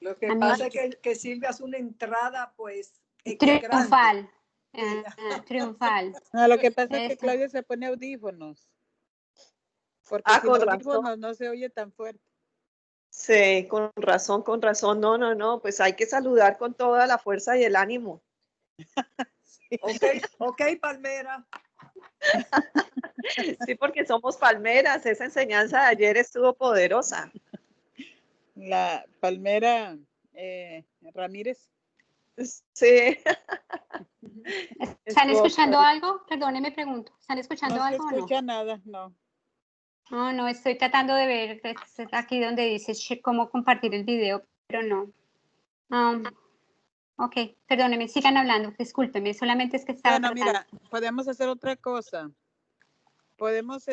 Lo que A mí- pasa es que Silvia hace una entrada, pues, Triunfal. Sí. Triunfal. No, lo que pasa es que Esto. Claudia se pone audífonos. Porque Ah, sin con audífonos razón. no se oye tan fuerte. Sí, con razón, con razón. No, no, no, pues hay que saludar con toda la fuerza y el ánimo. Ok, Palmera. Sí, porque somos palmeras. Esa enseñanza de ayer estuvo poderosa. La Palmera Ramírez. Sí. ¿Están Estuvo escuchando poderosa. algo? Perdone, me pregunto. ¿Están escuchando No se algo o no? escucha nada, no. No, no, estoy tratando de ver aquí donde dice cómo compartir el video, pero no. Ok, perdóneme, sigan hablando, discúlpeme, solamente es que estaba Bueno, tratando. mira, podemos hacer otra cosa. Podemos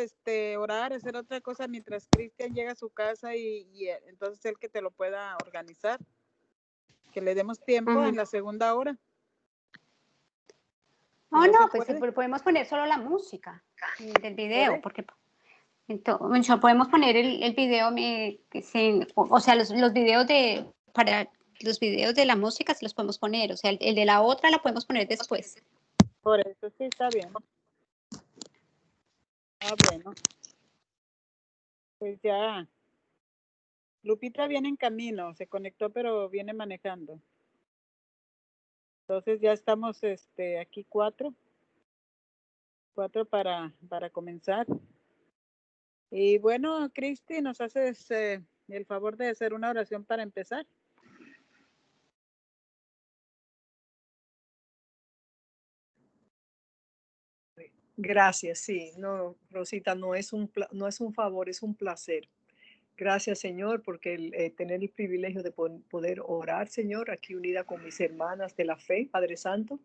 orar, hacer otra cosa mientras Cristian llega a su casa y entonces él que te lo pueda organizar. Que le demos tiempo Ajá. en la segunda hora. Oh, ¿No no, se pues puede? podemos poner solo la música del video, ¿Puede? porque entonces, podemos poner el video, o sea, los videos para los videos de la música se los podemos poner, o sea, el de la otra la podemos poner después. Por eso sí, está bien. Ah, bueno. Pues ya. Lupita viene en camino, se conectó, pero viene manejando. Entonces ya estamos aquí cuatro para comenzar. Y bueno, Cristi, ¿nos haces el favor de hacer una oración para empezar? Gracias, sí. No, Rosita, no es un favor, es un placer. Gracias, Señor, porque tener el privilegio de poder orar, Señor, aquí unida con mis hermanas de la fe, Padre Santo.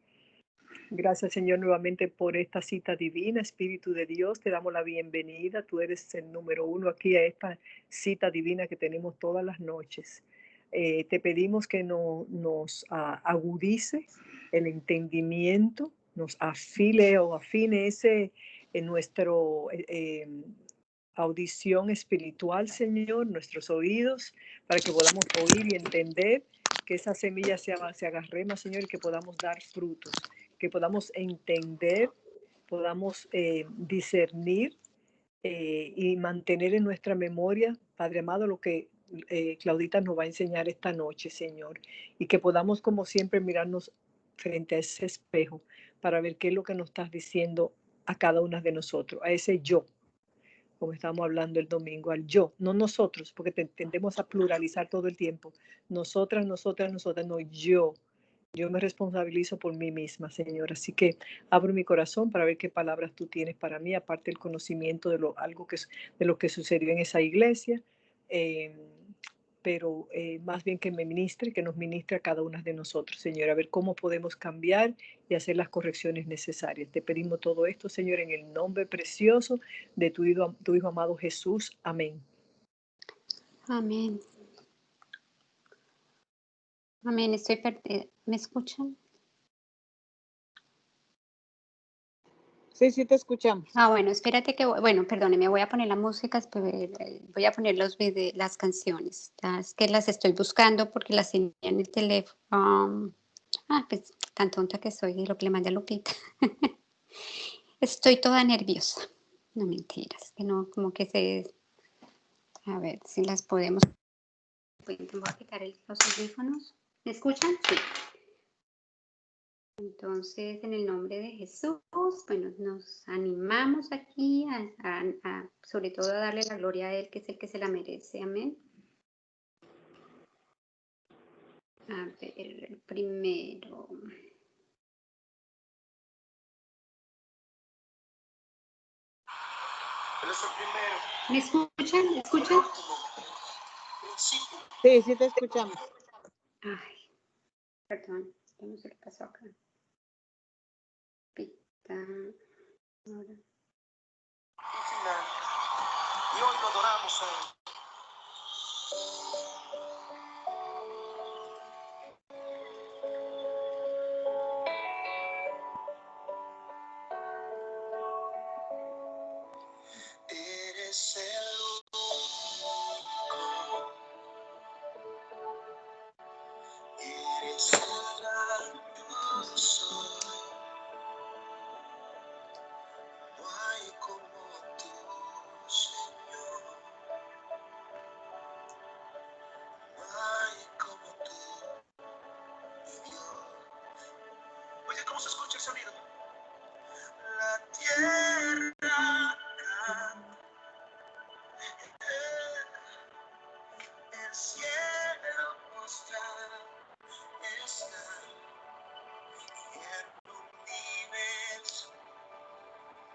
Gracias, Señor, nuevamente por esta cita divina, Espíritu de Dios. Te damos la bienvenida. Tú eres el número uno aquí a esta cita divina que tenemos todas las noches. Te pedimos que nos agudice el entendimiento, nos afile o afine en nuestro audición espiritual, Señor, nuestros oídos, para que podamos oír y entender, que esa semilla se agarre más, Señor, y que podamos dar frutos, que podamos entender, podamos discernir y mantener en nuestra memoria, Padre amado, lo que Claudita nos va a enseñar esta noche, Señor, y que podamos, como siempre, mirarnos frente a ese espejo para ver qué es lo que nos estás diciendo a cada una de nosotros, a ese yo, como estábamos hablando el domingo, al yo, no nosotros, porque tendemos a pluralizar todo el tiempo. Nosotras, no yo. Yo me responsabilizo por mí misma, Señor. Así que abro mi corazón para ver qué palabras tú tienes para mí, aparte del conocimiento de lo que sucedió en esa iglesia. Pero más bien que nos ministre a cada una de nosotros, Señor, a ver cómo podemos cambiar y hacer las correcciones necesarias. Te pedimos todo esto, Señor, en el nombre precioso de tu hijo amado Jesús. Amén. Amén. Amén, estoy perdida. ¿Me escuchan? Sí, sí te escuchamos. Bueno, espérate bueno, perdóneme, voy a poner la música, voy a poner las canciones. Es que las estoy buscando porque las tenía en el teléfono. Pues tan tonta que soy, lo que le mandé a Lupita. Estoy toda nerviosa. No, mentiras, que no, como que a ver si las podemos. Voy a quitar los audífonos. ¿Me escuchan? Sí. Entonces, en el nombre de Jesús, bueno, nos animamos aquí sobre todo a darle la gloria a Él, que es el que se la merece. Amén. A ver, el primero. ¿Me escuchan? ¿Me escuchan? Sí, sí te escuchamos. Ay, perdón, no sé qué pasó acá. Pita. Ahora. Y hoy lo adoramos a Él. Eres el único Vamos, escucha el sonido. La tierra canta, el cielo postrado está, y el universo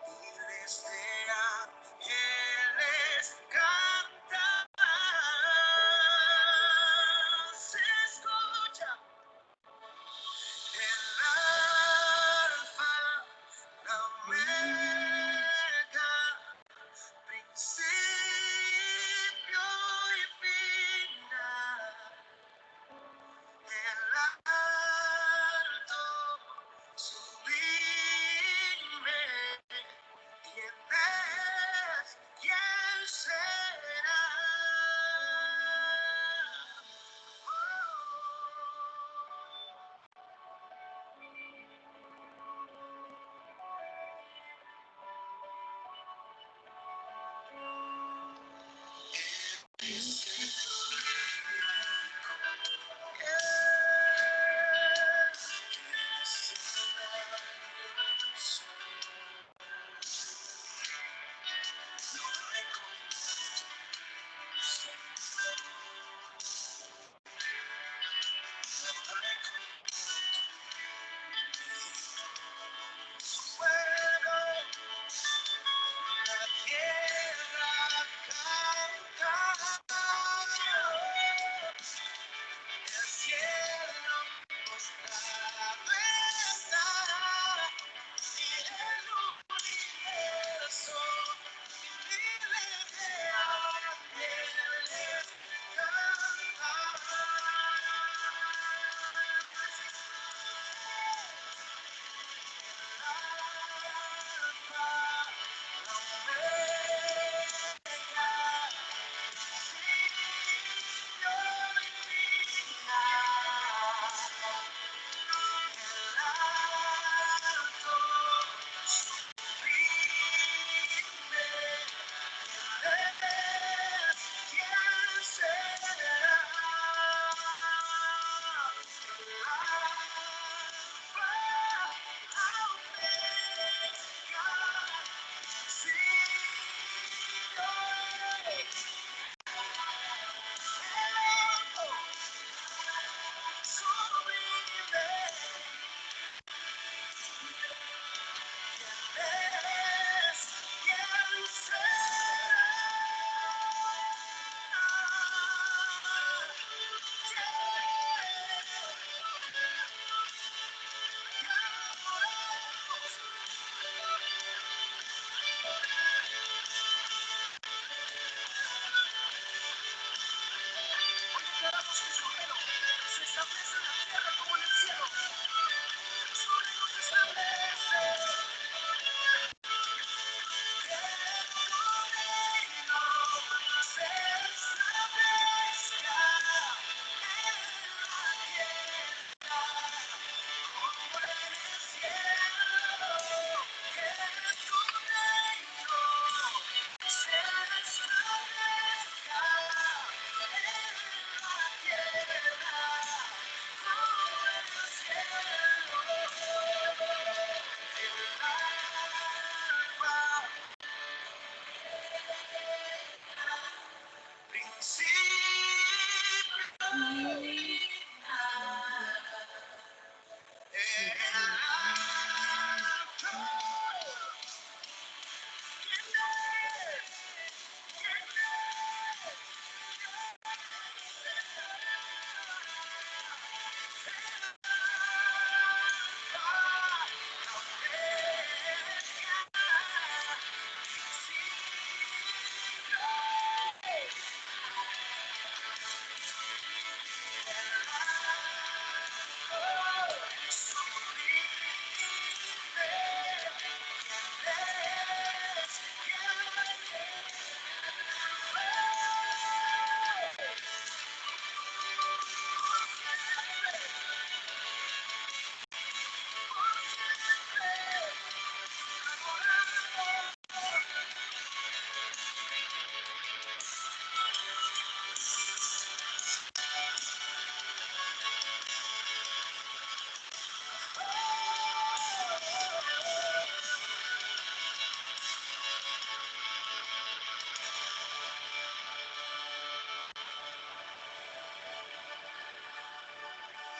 miles de ángeles cantan. Se escucha el alfa, la omega, principio y final. El alto sublime, ¿quién es? ¿Quién será?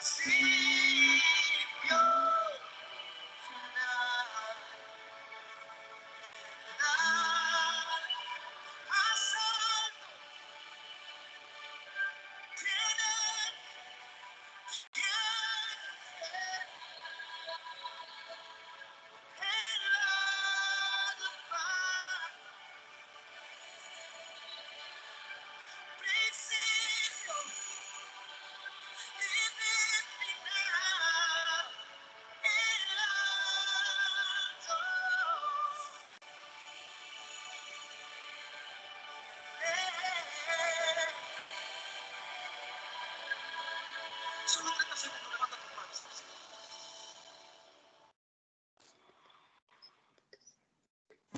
principio, final, más alto tiene el alma, principio y final, el alto. Solo 30 segundos, levanta tus manos.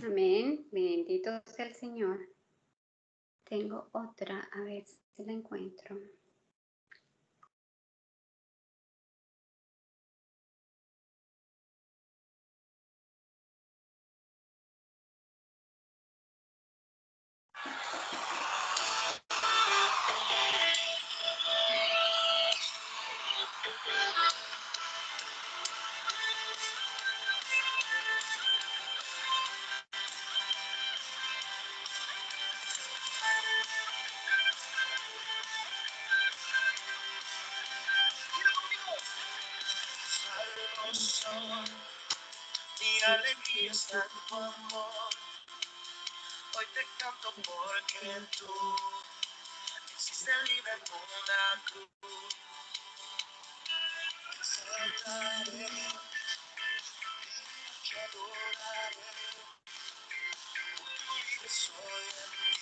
Amén. Bendito sea el Señor. Tengo otra, a ver si la encuentro. Salvo soy, mi alegría está en tu amor. Hoy te canto porque tú me hiciste libre en una cruz. Te exaltaré, te adoraré. Tu libre soy en ti,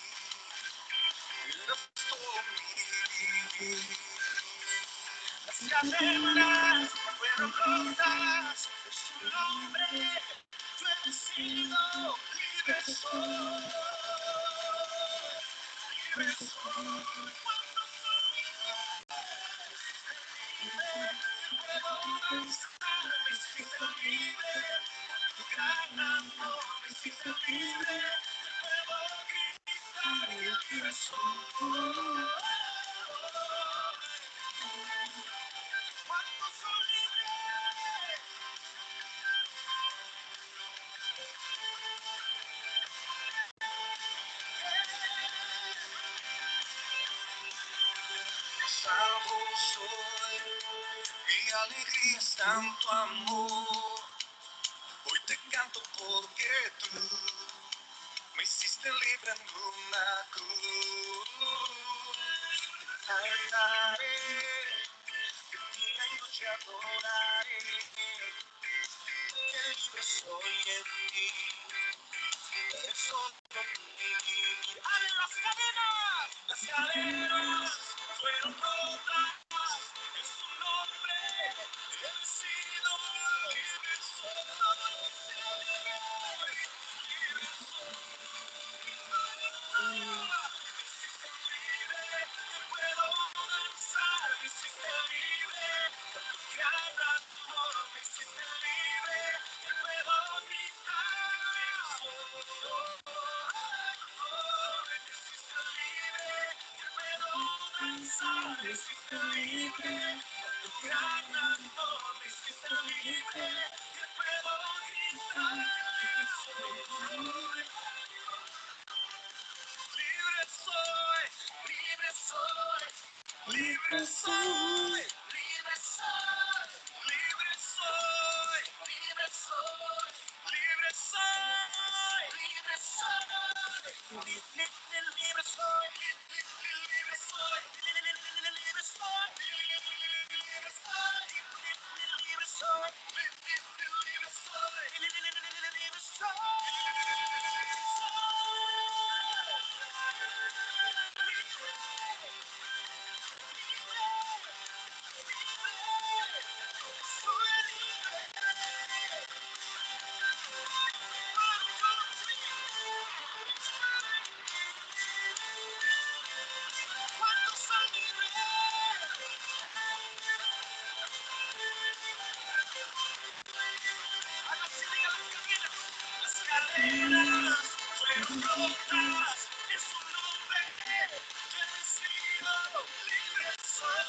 eres todo mi vivir. Las cadenas fueron rotas en su nombre. Yo he sido libre soy, libre soy. Cuando soy libre, puedo danzar, me siento libre. Tu gran amor me hiciste libre. Puedo gritar y libre soy. Cuando soy libre. Salvo soy, mi alegría es tanto amor. Hoy te canto porque tú me hiciste libre en una cruz. Cantaré, que tu noche adoraré, que libre soy en ti. Eso no me ¡ale las cadenas fueron rotas en su nombre! He sido libre, puedo danzar, me hiciste libre. Gran amor, me hiciste libre. Puedo gritar, me hiciste libre. Tu gran amor, me hiciste libre. Puedo gritar, libre soy, libre soy, libre soy, libre soy, libre soy, libre soy, libre soy, libre soy, libre soy, libre soy, libre soy, libre soy, libre soy, las cadenas fueron rotas en su nombre. Yo he sido libre soy.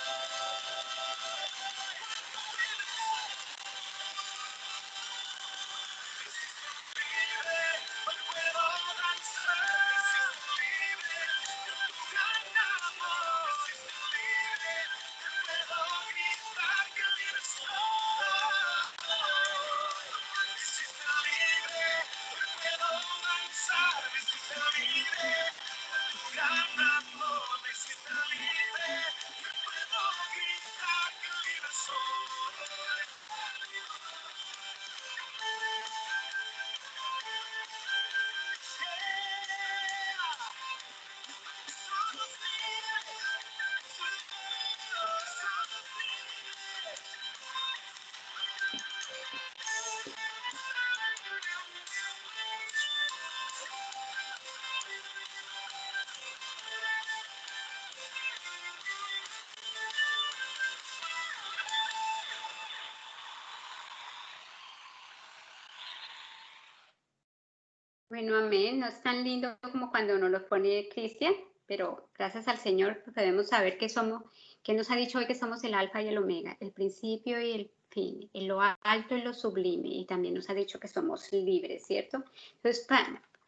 Bueno, amén. No es tan lindo como cuando nos lo pone Cristian, pero gracias al Señor podemos saber que somos, que nos ha dicho hoy que somos el alfa y el omega, el principio y el fin, en lo alto y lo sublime, y también nos ha dicho que somos libres, ¿cierto? Entonces,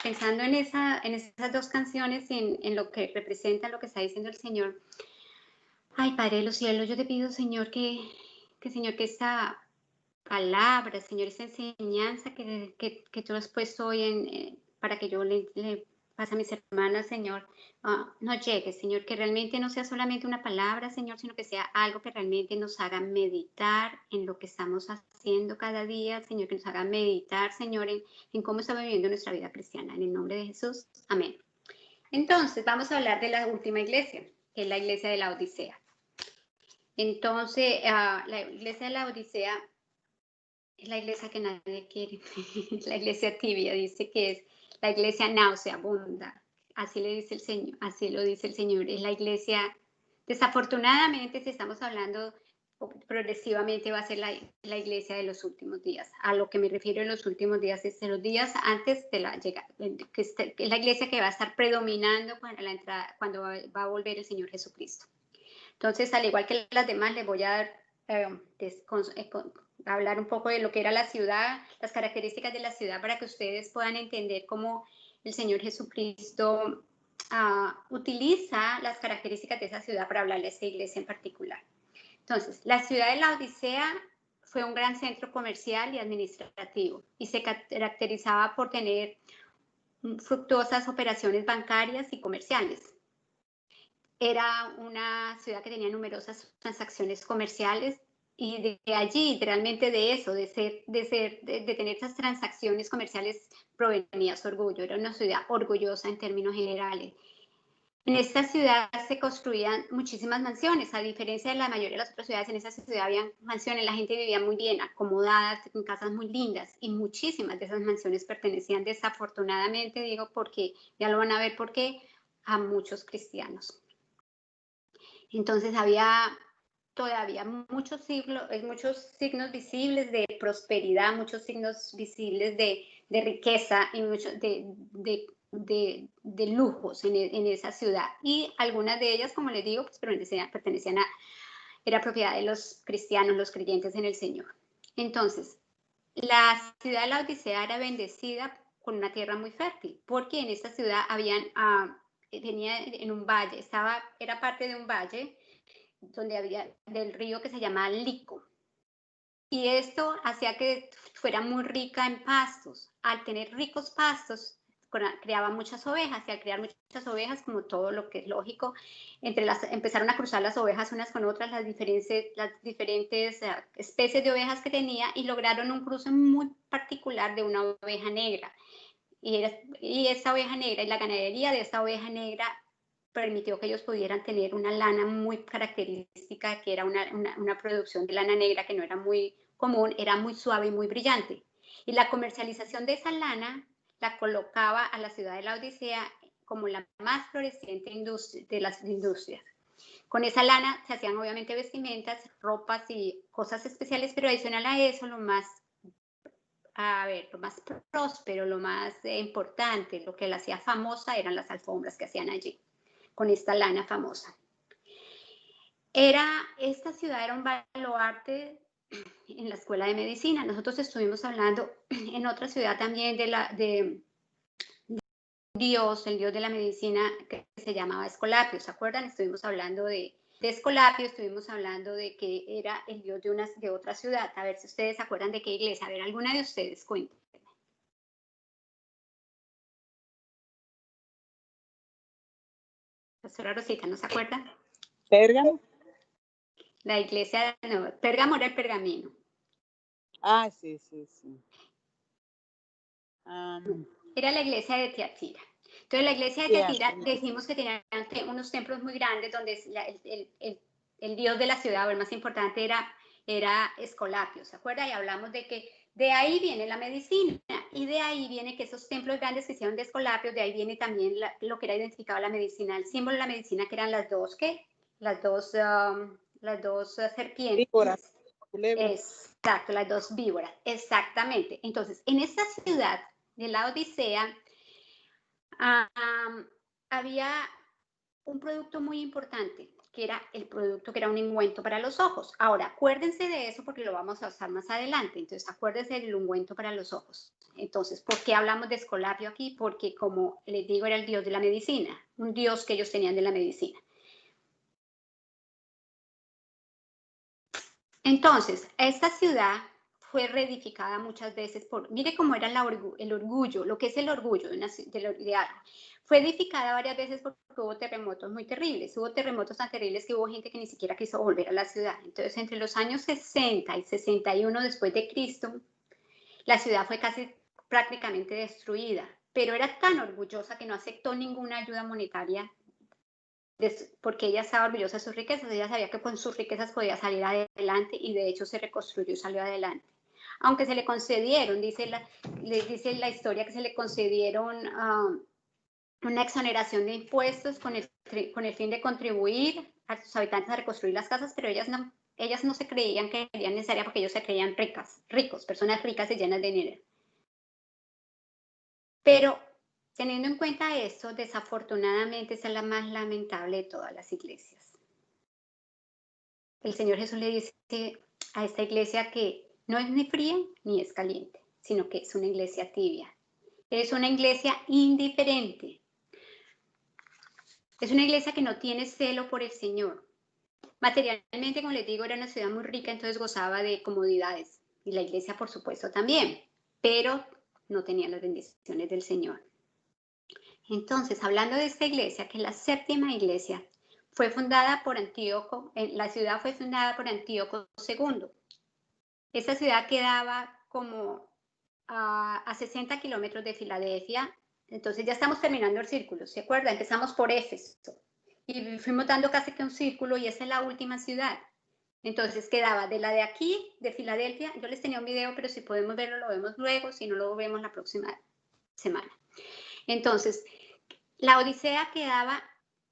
pensando en esas dos canciones y en lo que representa lo que está diciendo el Señor, ay, Padre de los cielos, yo te pido, Señor, Señor, que esta palabra, Señor, esa enseñanza que tú has puesto hoy para que yo le pase a mis hermanas, Señor, no llegue, Señor, que realmente no sea solamente una palabra, Señor, sino que sea algo que realmente nos haga meditar en lo que estamos haciendo cada día, Señor, que nos haga meditar, Señor, en cómo estamos viviendo nuestra vida cristiana. En el nombre de Jesús, amén. Entonces, vamos a hablar de la última iglesia, que es la iglesia de la Odisea. Entonces, la iglesia de la Odisea es la iglesia que nadie quiere, la iglesia tibia, dice que es la iglesia nauseabunda, así le dice el Señor, así lo dice el Señor, es la iglesia, desafortunadamente, si estamos hablando progresivamente, va a ser la iglesia de los últimos días. A lo que me refiero en los últimos días es de los días antes de la llegada, que es la iglesia que va a estar predominando cuando va a volver el Señor Jesucristo. Entonces, al igual que las demás, les voy a dar hablar un poco de lo que era la ciudad, las características de la ciudad, para que ustedes puedan entender cómo el Señor Jesucristo utiliza las características de esa ciudad para hablarle a esa iglesia en particular. Entonces, la ciudad de la Odisea fue un gran centro comercial y administrativo y se caracterizaba por tener fructuosas operaciones bancarias y comerciales. Era una ciudad que tenía numerosas transacciones comerciales y de allí, realmente de eso, de tener esas transacciones comerciales provenía su orgullo. Era una ciudad orgullosa en términos generales. En esta ciudad se construían muchísimas mansiones, a diferencia de la mayoría de las otras ciudades. En esa ciudad había mansiones, la gente vivía muy bien, acomodadas, en casas muy lindas, y muchísimas de esas mansiones pertenecían, desafortunadamente, digo, porque ya lo van a ver por qué, a muchos cristianos. Entonces había todavía muchos signos visibles de prosperidad, muchos signos visibles de riqueza y muchos de lujos en esa ciudad. Y algunas de ellas, como les digo, pues pertenecían era propiedad de los cristianos, los creyentes en el Señor. Entonces, la ciudad de la Odisea era bendecida con una tierra muy fértil, porque en esta ciudad tenía en un valle, era parte de un valle donde había del río que se llamaba Lico. Y esto hacía que fuera muy rica en pastos. Al tener ricos pastos, creaba muchas ovejas, y al crear muchas ovejas, como todo lo que es lógico, empezaron a cruzar las ovejas unas con otras, las diferentes especies de ovejas que tenía, y lograron un cruce muy particular de una oveja negra. Y esta oveja negra y la ganadería de esta oveja negra permitió que ellos pudieran tener una lana muy característica, que era una producción de lana negra que no era muy común, era muy suave y muy brillante. Y la comercialización de esa lana la colocaba a la ciudad de la Odisea como la más floreciente de las industrias. Con esa lana se hacían obviamente vestimentas, ropas y cosas especiales, pero adicional a eso, lo más próspero, lo más importante, lo que la hacía famosa eran las alfombras que hacían allí, con esta lana famosa. Esta ciudad era un baluarte en la escuela de medicina. Nosotros estuvimos hablando en otra ciudad también de Dios, el Dios de la medicina, que se llamaba Escolapio. ¿Se acuerdan? Estuvimos hablando de Escolapio, estuvimos hablando de que era el Dios de otra ciudad. A ver si ustedes se acuerdan de qué iglesia. A ver, alguna de ustedes cuenten. Pastora Rosita, ¿no se acuerdan? ¿Pérgamo? La iglesia, no, Pérgamo era el pergamino. Ah, sí. Era la iglesia de Tiatira. Entonces, la iglesia de Tiatira, dijimos que tenía unos templos muy grandes donde el dios de la ciudad, o el más importante, era Escolapio, ¿se acuerda? Y hablamos de que de ahí viene la medicina, y de ahí viene que esos templos grandes que hicieron de Escolapio, de ahí viene también lo que era identificado la medicina, el símbolo de la medicina, que eran las dos serpientes. Víboras. Exacto, las dos víboras, exactamente. Entonces, en esta ciudad de la Odisea había un producto muy importante, que era el producto que era un ungüento para los ojos. Ahora, acuérdense de eso porque lo vamos a usar más adelante. Entonces, acuérdense del ungüento para los ojos. Entonces, ¿por qué hablamos de Escolapio aquí? Porque, como les digo, era el dios de la medicina, un dios que ellos tenían de la medicina. Entonces, esta ciudad fue reedificada muchas veces por, mire cómo era el orgullo, lo que es el orgullo de algo. Fue edificada varias veces porque hubo terremotos muy terribles. Hubo terremotos tan terribles que hubo gente que ni siquiera quiso volver a la ciudad. Entonces, entre los años 60 y 61 después de Cristo, la ciudad fue casi prácticamente destruida. Pero era tan orgullosa que no aceptó ninguna ayuda monetaria porque ella estaba orgullosa de sus riquezas. Ella sabía que con sus riquezas podía salir adelante y de hecho se reconstruyó y salió adelante. Aunque se le concedieron, dice la historia que se le concedieron una exoneración de impuestos con el fin de contribuir a sus habitantes a reconstruir las casas, pero ellas no se creían que era necesaria porque ellos se creían ricos, personas ricas y llenas de dinero. Pero teniendo en cuenta esto, desafortunadamente esa es la más lamentable de todas las iglesias. El Señor Jesús le dice a esta iglesia que no es ni fría ni es caliente, sino que es una iglesia tibia. Es una iglesia indiferente. Es una iglesia que no tiene celo por el Señor. Materialmente, como les digo, era una ciudad muy rica, entonces gozaba de comodidades. Y la iglesia, por supuesto, también. Pero no tenía las bendiciones del Señor. Entonces, hablando de esta iglesia, que es la séptima iglesia, fue fundada por Antíoco, la ciudad fue fundada por Antíoco II. Esta ciudad quedaba como a 60 kilómetros de Filadelfia. Entonces ya estamos terminando el círculo, ¿se acuerdan? Empezamos por Éfeso y fuimos dando casi que un círculo y esa es la última ciudad. Entonces quedaba de la de aquí, de Filadelfia. Yo les tenía un video, pero si podemos verlo, lo vemos luego, si no, lo vemos la próxima semana. Entonces, la Odisea quedaba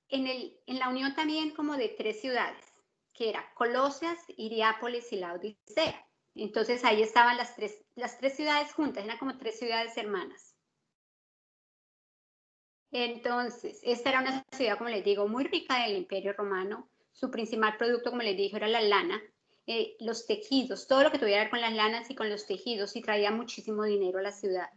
en la unión también como de 3 ciudades, que era Colosas, Hiriápolis y la Odisea. Entonces ahí estaban las tres ciudades juntas, eran como 3 ciudades hermanas. Entonces, esta era una ciudad, como les digo, muy rica del Imperio Romano. Su principal producto, como les dije, era la lana, los tejidos, todo lo que tuviera que ver con las lanas y con los tejidos, y traía muchísimo dinero a la ciudad.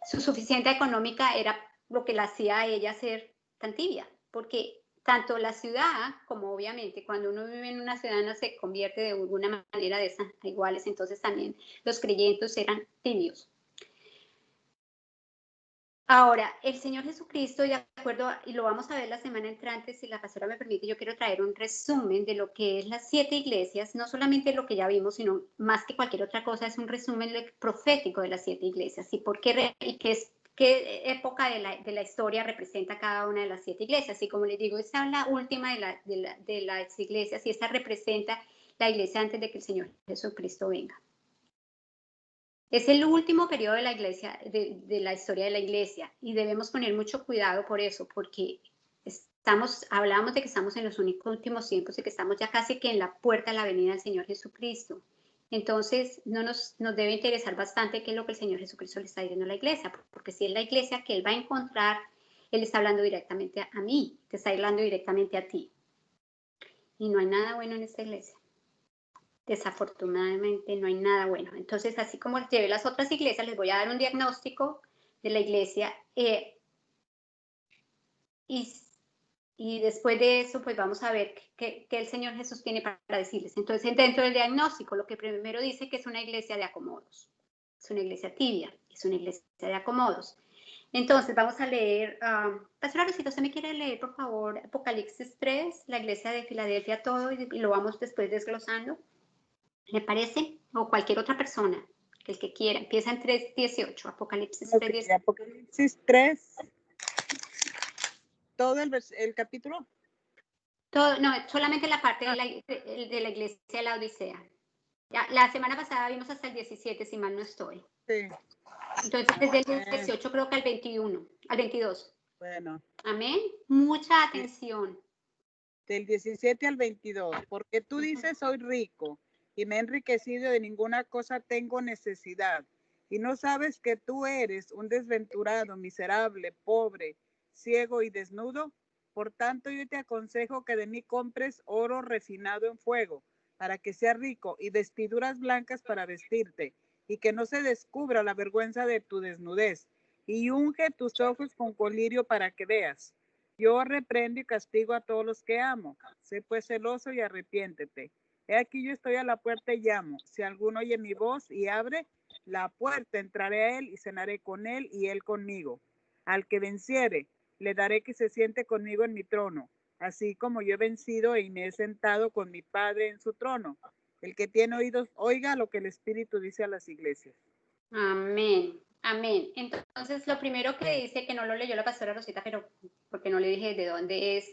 Su suficiencia económica era lo que la hacía a ella ser tan tibia, porque tanto la ciudad como obviamente cuando uno vive en una ciudad no se convierte de alguna manera de esas iguales, entonces también los creyentes eran tibios. Ahora, el Señor Jesucristo, de acuerdo, y lo vamos a ver la semana entrante, si la pastora me permite, yo quiero traer un resumen de lo que es las 7 iglesias, no solamente lo que ya vimos, sino más que cualquier otra cosa, es un resumen profético de las 7 iglesias y por qué y qué época de la historia representa cada una de las 7 iglesias. Y como les digo, esta es la última de las iglesias y esta representa la iglesia antes de que el Señor Jesucristo venga. Es el último periodo de la iglesia, de la historia de la iglesia, y debemos poner mucho cuidado por eso, porque hablamos de que estamos en los últimos tiempos y que estamos ya casi que en la puerta de la venida del Señor Jesucristo. Entonces, nos debe interesar bastante qué es lo que el Señor Jesucristo le está diciendo a la iglesia, porque si es la iglesia que Él va a encontrar, Él está hablando directamente a mí, te está hablando directamente a ti. Y no hay nada bueno en esta iglesia. Desafortunadamente no hay nada bueno. Entonces, así como llevé las otras iglesias, les voy a dar un diagnóstico de la iglesia y después de eso, pues vamos a ver qué el Señor Jesús tiene para decirles. Entonces, dentro del diagnóstico, lo que primero dice que es una iglesia de acomodos. Es una iglesia tibia, es una iglesia de acomodos. Entonces, vamos a leer, Pastor Arocito, ¿usted me quiere leer, por favor, Apocalipsis 3, la iglesia de Filadelfia, todo, y lo vamos después desglosando? ¿Le parece? O cualquier otra persona, el que quiera. Empieza en 3:18, Apocalipsis 3:18. Apocalipsis 3. ¿Todo el capítulo? Todo, no, solamente la parte de la iglesia de la Odisea. Ya, la semana pasada vimos hasta el 17, si mal no estoy. Sí. Entonces, desde el 18 creo que al 21, al 22. Bueno. Amén. Mucha atención. Del 17 al 22. Porque tú dices, soy rico y me he enriquecido, de ninguna cosa tengo necesidad. ¿Y no sabes que tú eres un desventurado, miserable, pobre, ciego y desnudo? Por tanto, yo te aconsejo que de mí compres oro refinado en fuego, para que seas rico, y vestiduras blancas para vestirte, y que no se descubra la vergüenza de tu desnudez, y unge tus ojos con colirio para que veas. Yo reprendo y castigo a todos los que amo. Sé pues celoso y arrepiéntete. He aquí yo estoy a la puerta y llamo. Si alguno oye mi voz y abre la puerta, entraré a él y cenaré con él y él conmigo. Al que venciere, le daré que se siente conmigo en mi trono, así como yo he vencido y me he sentado con mi Padre en su trono. El que tiene oídos, oiga lo que el Espíritu dice a las iglesias. Amén, amén. Entonces, lo primero que dice, que no lo leyó la pastora Rosita, pero porque no le dije de dónde es,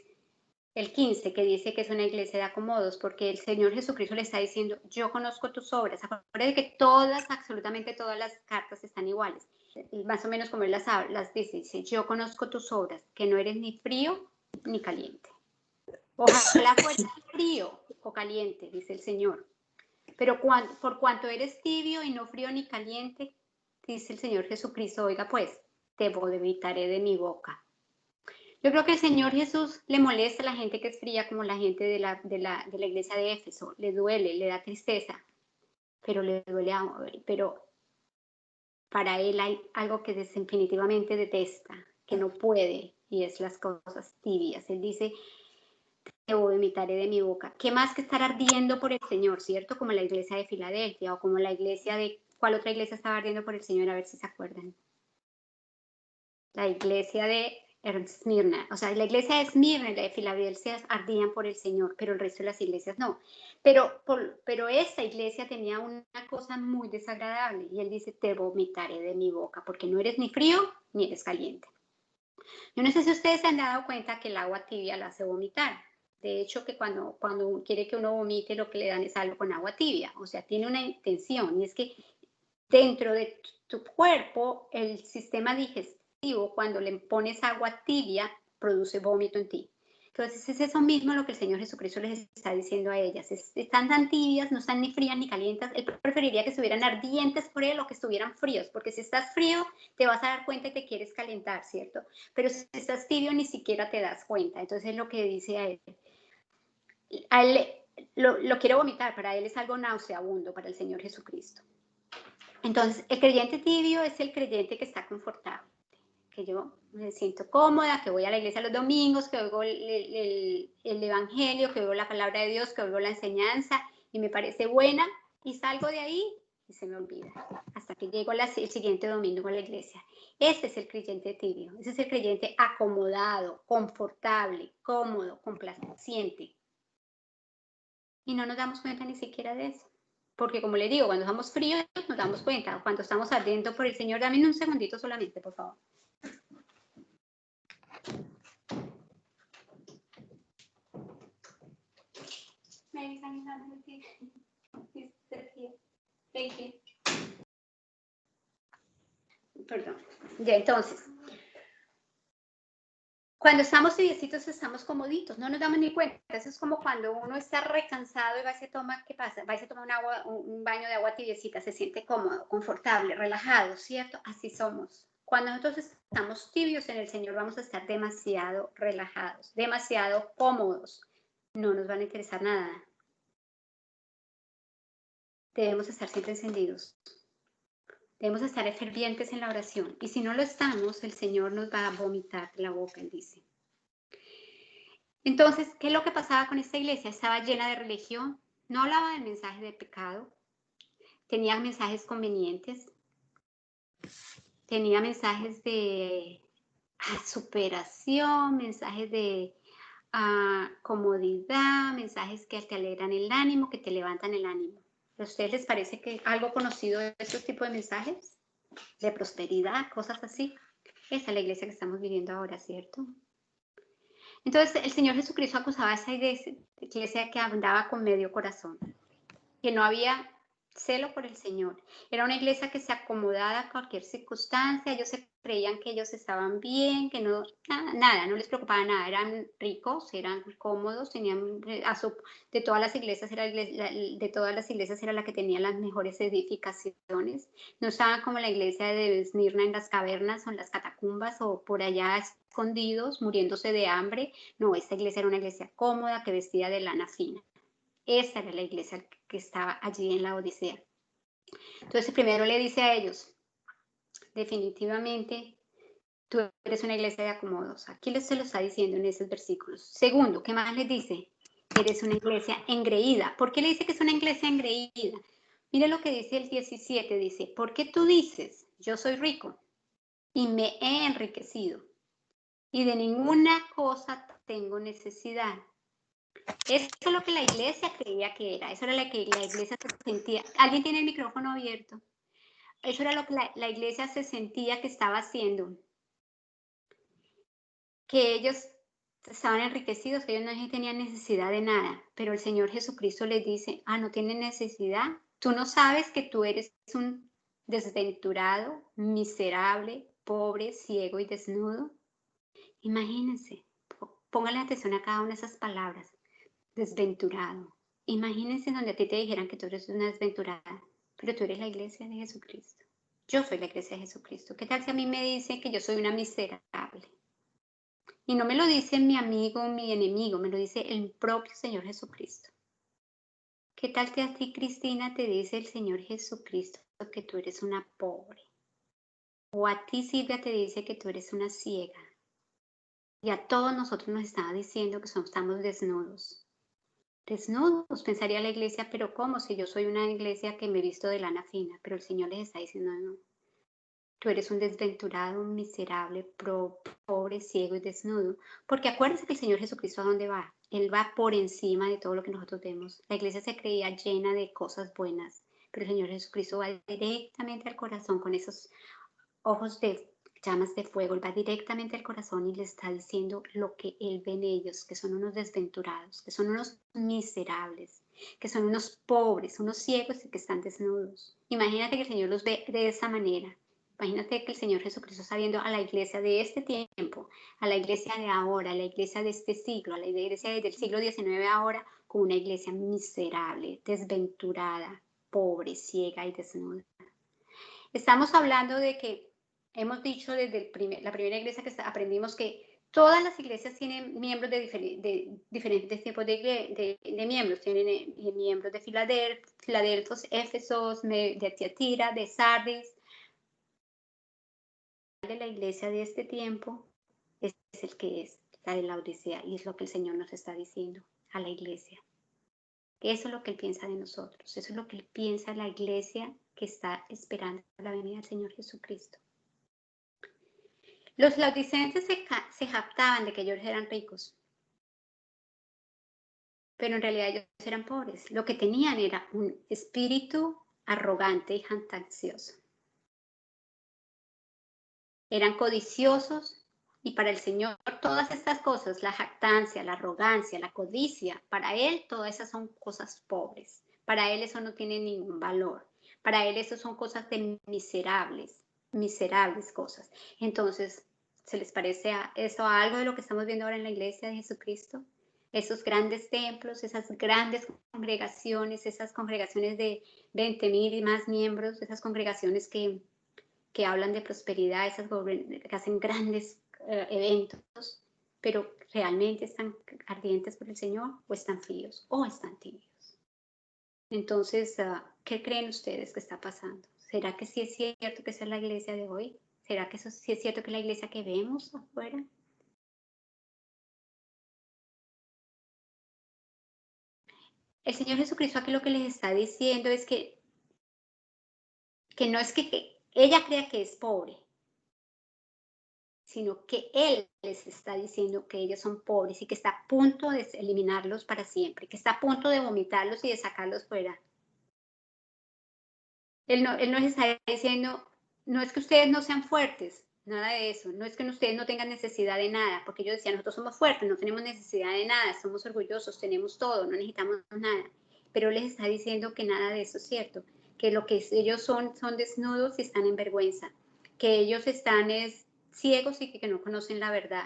el 15, que dice que es una iglesia de acomodos, porque el Señor Jesucristo le está diciendo, yo conozco tus obras. Acuérdate que todas, absolutamente todas las cartas están iguales. Más o menos como él las dice, yo conozco tus obras, que no eres ni frío ni caliente. Ojalá fueras frío o caliente, dice el Señor. Pero por cuanto eres tibio y no frío ni caliente, dice el Señor Jesucristo, oiga pues, te vomitaré de mi boca. Yo creo que el Señor Jesús le molesta a la gente que es fría, como la gente de la iglesia de Éfeso. Le duele, le da tristeza, pero le duele, pero para él hay algo que definitivamente detesta, que no puede, y es las cosas tibias. Él dice, te vomitaré de mi boca. ¿Qué más que estar ardiendo por el Señor, cierto? Como la iglesia de Filadelfia, o como la iglesia de... ¿Cuál otra iglesia estaba ardiendo por el Señor? A ver si se acuerdan. La iglesia de Esmirna, o sea, la iglesia de Esmirna y la de Filadelfia ardían por el Señor, pero el resto de las iglesias no. Pero esta iglesia tenía una cosa muy desagradable, y él dice, te vomitaré de mi boca, porque no eres ni frío ni eres caliente. Yo no sé si ustedes se han dado cuenta que el agua tibia la hace vomitar. De hecho, que cuando quiere que uno vomite, lo que le dan es algo con agua tibia, o sea, tiene una intención, y es que dentro de tu cuerpo, el sistema digestivo, cuando le pones agua tibia, produce vómito en ti. Entonces es eso mismo lo que el Señor Jesucristo les está diciendo a ellas. Están tan tibias, no están ni frías ni calientes. Él preferiría que estuvieran ardientes por él o que estuvieran fríos, porque si estás frío te vas a dar cuenta y te quieres calentar, ¿cierto? Pero si estás tibio ni siquiera te das cuenta. Entonces es lo que dice a él lo quiero vomitar, para él es algo nauseabundo para el Señor Jesucristo. Entonces, el creyente tibio es el creyente que está confortable, que yo me siento cómoda, que voy a la iglesia los domingos, que oigo el evangelio, que oigo la palabra de Dios, que oigo la enseñanza y me parece buena, y salgo de ahí y se me olvida hasta que llego el siguiente domingo a la iglesia. Este es el creyente tibio, ese es el creyente acomodado, confortable, cómodo, complaciente. Y no nos damos cuenta ni siquiera de eso. Porque como le digo, cuando estamos fríos nos damos cuenta. Cuando estamos ardiendo por el Señor, dame un segundito solamente, por favor. Perdón. Ya, entonces, cuando estamos tibiecitos estamos comoditos, no nos damos ni cuenta. Eso es como cuando uno está recansado y va y se toma, ¿qué pasa? Va y se toma un baño de agua tibiecita, se siente cómodo, confortable, relajado, ¿cierto? Así somos. Cuando nosotros estamos tibios en el Señor vamos a estar demasiado relajados, demasiado cómodos. No nos van a interesar nada. Debemos estar siempre encendidos. Debemos estar fervientes en la oración. Y si no lo estamos, el Señor nos va a vomitar la boca, él dice. Entonces, ¿qué es lo que pasaba con esta iglesia? Estaba llena de religión, no hablaba del mensaje de pecado, tenía mensajes convenientes, tenía mensajes de superación, mensajes de comodidad, mensajes que te alegran el ánimo, que te levantan el ánimo. ¿A ustedes les parece que algo conocido de estos tipos de mensajes? De prosperidad, cosas así. Esa es la iglesia que estamos viviendo ahora, ¿cierto? Entonces el Señor Jesucristo acusaba a esa iglesia que andaba con medio corazón, que no había celo por el Señor. Era una iglesia que se acomodaba a cualquier circunstancia, ellos se creían que ellos estaban bien, que no, nada, no les preocupaba nada, eran ricos, eran cómodos, tenían, de todas las iglesias de todas las iglesias era la que tenía las mejores edificaciones, no estaban como la iglesia de Esmirna en las cavernas o en las catacumbas o por allá escondidos, muriéndose de hambre, no, esta iglesia era una iglesia cómoda que vestía de lana fina. Esta era la iglesia que estaba allí en la Odisea. Entonces primero le dice a ellos, definitivamente, tú eres una iglesia de acomodos. Aquí se lo está diciendo en esos versículos. Segundo, ¿qué más les dice? Eres una iglesia engreída. ¿Por qué le dice que es una iglesia engreída? Mire lo que dice el 17, dice, porque tú dices, yo soy rico y me he enriquecido y de ninguna cosa tengo necesidad. Eso es lo que la iglesia creía que era, eso era lo que la iglesia se sentía. ¿Alguien tiene el micrófono abierto? Eso era lo que la iglesia se sentía que estaba haciendo. Que ellos estaban enriquecidos, que ellos no tenían necesidad de nada. Pero el Señor Jesucristo les dice, no tienen necesidad. Tú no sabes que tú eres un desventurado, miserable, pobre, ciego y desnudo. Imagínense, póngale atención a cada una de esas palabras. Desventurado. Imagínense donde a ti te dijeran que tú eres una desventurada, pero tú eres la iglesia de Jesucristo. Yo soy la iglesia de Jesucristo. ¿Qué tal si a mí me dicen que yo soy una miserable? Y no me lo dice mi amigo o mi enemigo, me lo dice el propio Señor Jesucristo. ¿Qué tal que a ti, Cristina, te dice el Señor Jesucristo que tú eres una pobre? O a ti, Silvia, te dice que tú eres una ciega. Y a todos nosotros nos está diciendo que estamos desnudos. Desnudos, pensaría la iglesia, pero ¿cómo? Si yo soy una iglesia que me he visto de lana fina, pero el Señor les está diciendo, no, tú eres un desventurado, un miserable, pobre, ciego y desnudo. Porque acuérdense que el Señor Jesucristo, ¿a dónde va? Él va por encima de todo lo que nosotros vemos. La iglesia se creía llena de cosas buenas, pero el Señor Jesucristo va directamente al corazón con esos ojos de llamas de fuego. Él va directamente al corazón y le está diciendo lo que Él ve en ellos, que son unos desventurados, que son unos miserables, que son unos pobres, unos ciegos y que están desnudos. Imagínate que el Señor los ve de esa manera. Imagínate que el Señor Jesucristo está viendo a la iglesia de este tiempo, a la iglesia de ahora, a la iglesia de este siglo, a la iglesia del siglo XIX ahora, como una iglesia miserable, desventurada, pobre, ciega y desnuda. Estamos hablando de que hemos dicho desde la primera iglesia que aprendimos que todas las iglesias tienen miembros de diferentes tipos de miembros. Tienen miembros de Filadelfos, Éfesos, de Tiatira, de Sardis. De la iglesia de este tiempo es el que es la de la Odisea, y es lo que el Señor nos está diciendo a la iglesia. Eso es lo que Él piensa de nosotros, eso es lo que Él piensa de la iglesia que está esperando la venida del Señor Jesucristo. Los laodicenses se jactaban de que ellos eran ricos, pero en realidad ellos eran pobres. Lo que tenían era un espíritu arrogante y jactancioso. Eran codiciosos, y para el Señor todas estas cosas, la jactancia, la arrogancia, la codicia, para Él todas esas son cosas pobres. Para Él eso no tiene ningún valor. Para Él eso son cosas de miserables cosas. Entonces, ¿se les parece eso a algo de lo que estamos viendo ahora en la iglesia de Jesucristo? Esos grandes templos, esas grandes congregaciones, esas congregaciones de 20,000 y más miembros, esas congregaciones que hablan de prosperidad, esas que hacen grandes eventos, pero realmente están ardientes por el Señor, o están fríos, o están tibios. Entonces, ¿qué creen ustedes que está pasando? ¿Será que sí es cierto que esa es la iglesia de hoy? ¿Será que eso sí es cierto que es la iglesia que vemos afuera? El Señor Jesucristo aquí lo que les está diciendo es que no es que ella crea que es pobre, sino que Él les está diciendo que ellos son pobres y que está a punto de eliminarlos para siempre, que está a punto de vomitarlos y de sacarlos fuera. Él nos está diciendo, no es que ustedes no sean fuertes, nada de eso, no es que ustedes no tengan necesidad de nada, porque ellos decían, nosotros somos fuertes, no tenemos necesidad de nada, somos orgullosos, tenemos todo, no necesitamos nada. Pero Él les está diciendo que nada de eso es cierto, que lo que ellos son desnudos y están en vergüenza. que ellos están ciegos y que no conocen la verdad,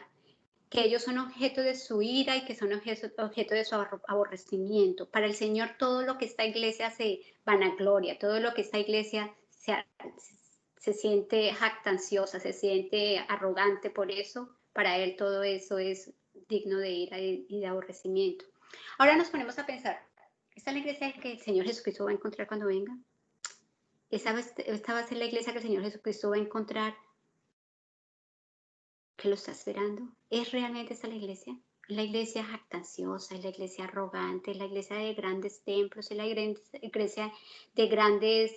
que ellos son objeto de su ira y que son objeto de su aborrecimiento. Para el Señor todo lo que esta iglesia se vanagloria, todo lo que esta iglesia se siente jactanciosa, se siente arrogante por eso, para Él todo eso es digno de ira y de aborrecimiento. Ahora nos ponemos a pensar, ¿esta es la iglesia que el Señor Jesucristo va a encontrar cuando venga? ¿Esta va a ser la iglesia que el Señor Jesucristo va a encontrar, que lo está esperando? ¿Es realmente esta la iglesia? ¿Es la iglesia jactanciosa? ¿Es la iglesia arrogante? ¿Es la iglesia de grandes templos? ¿Es la iglesia de grandes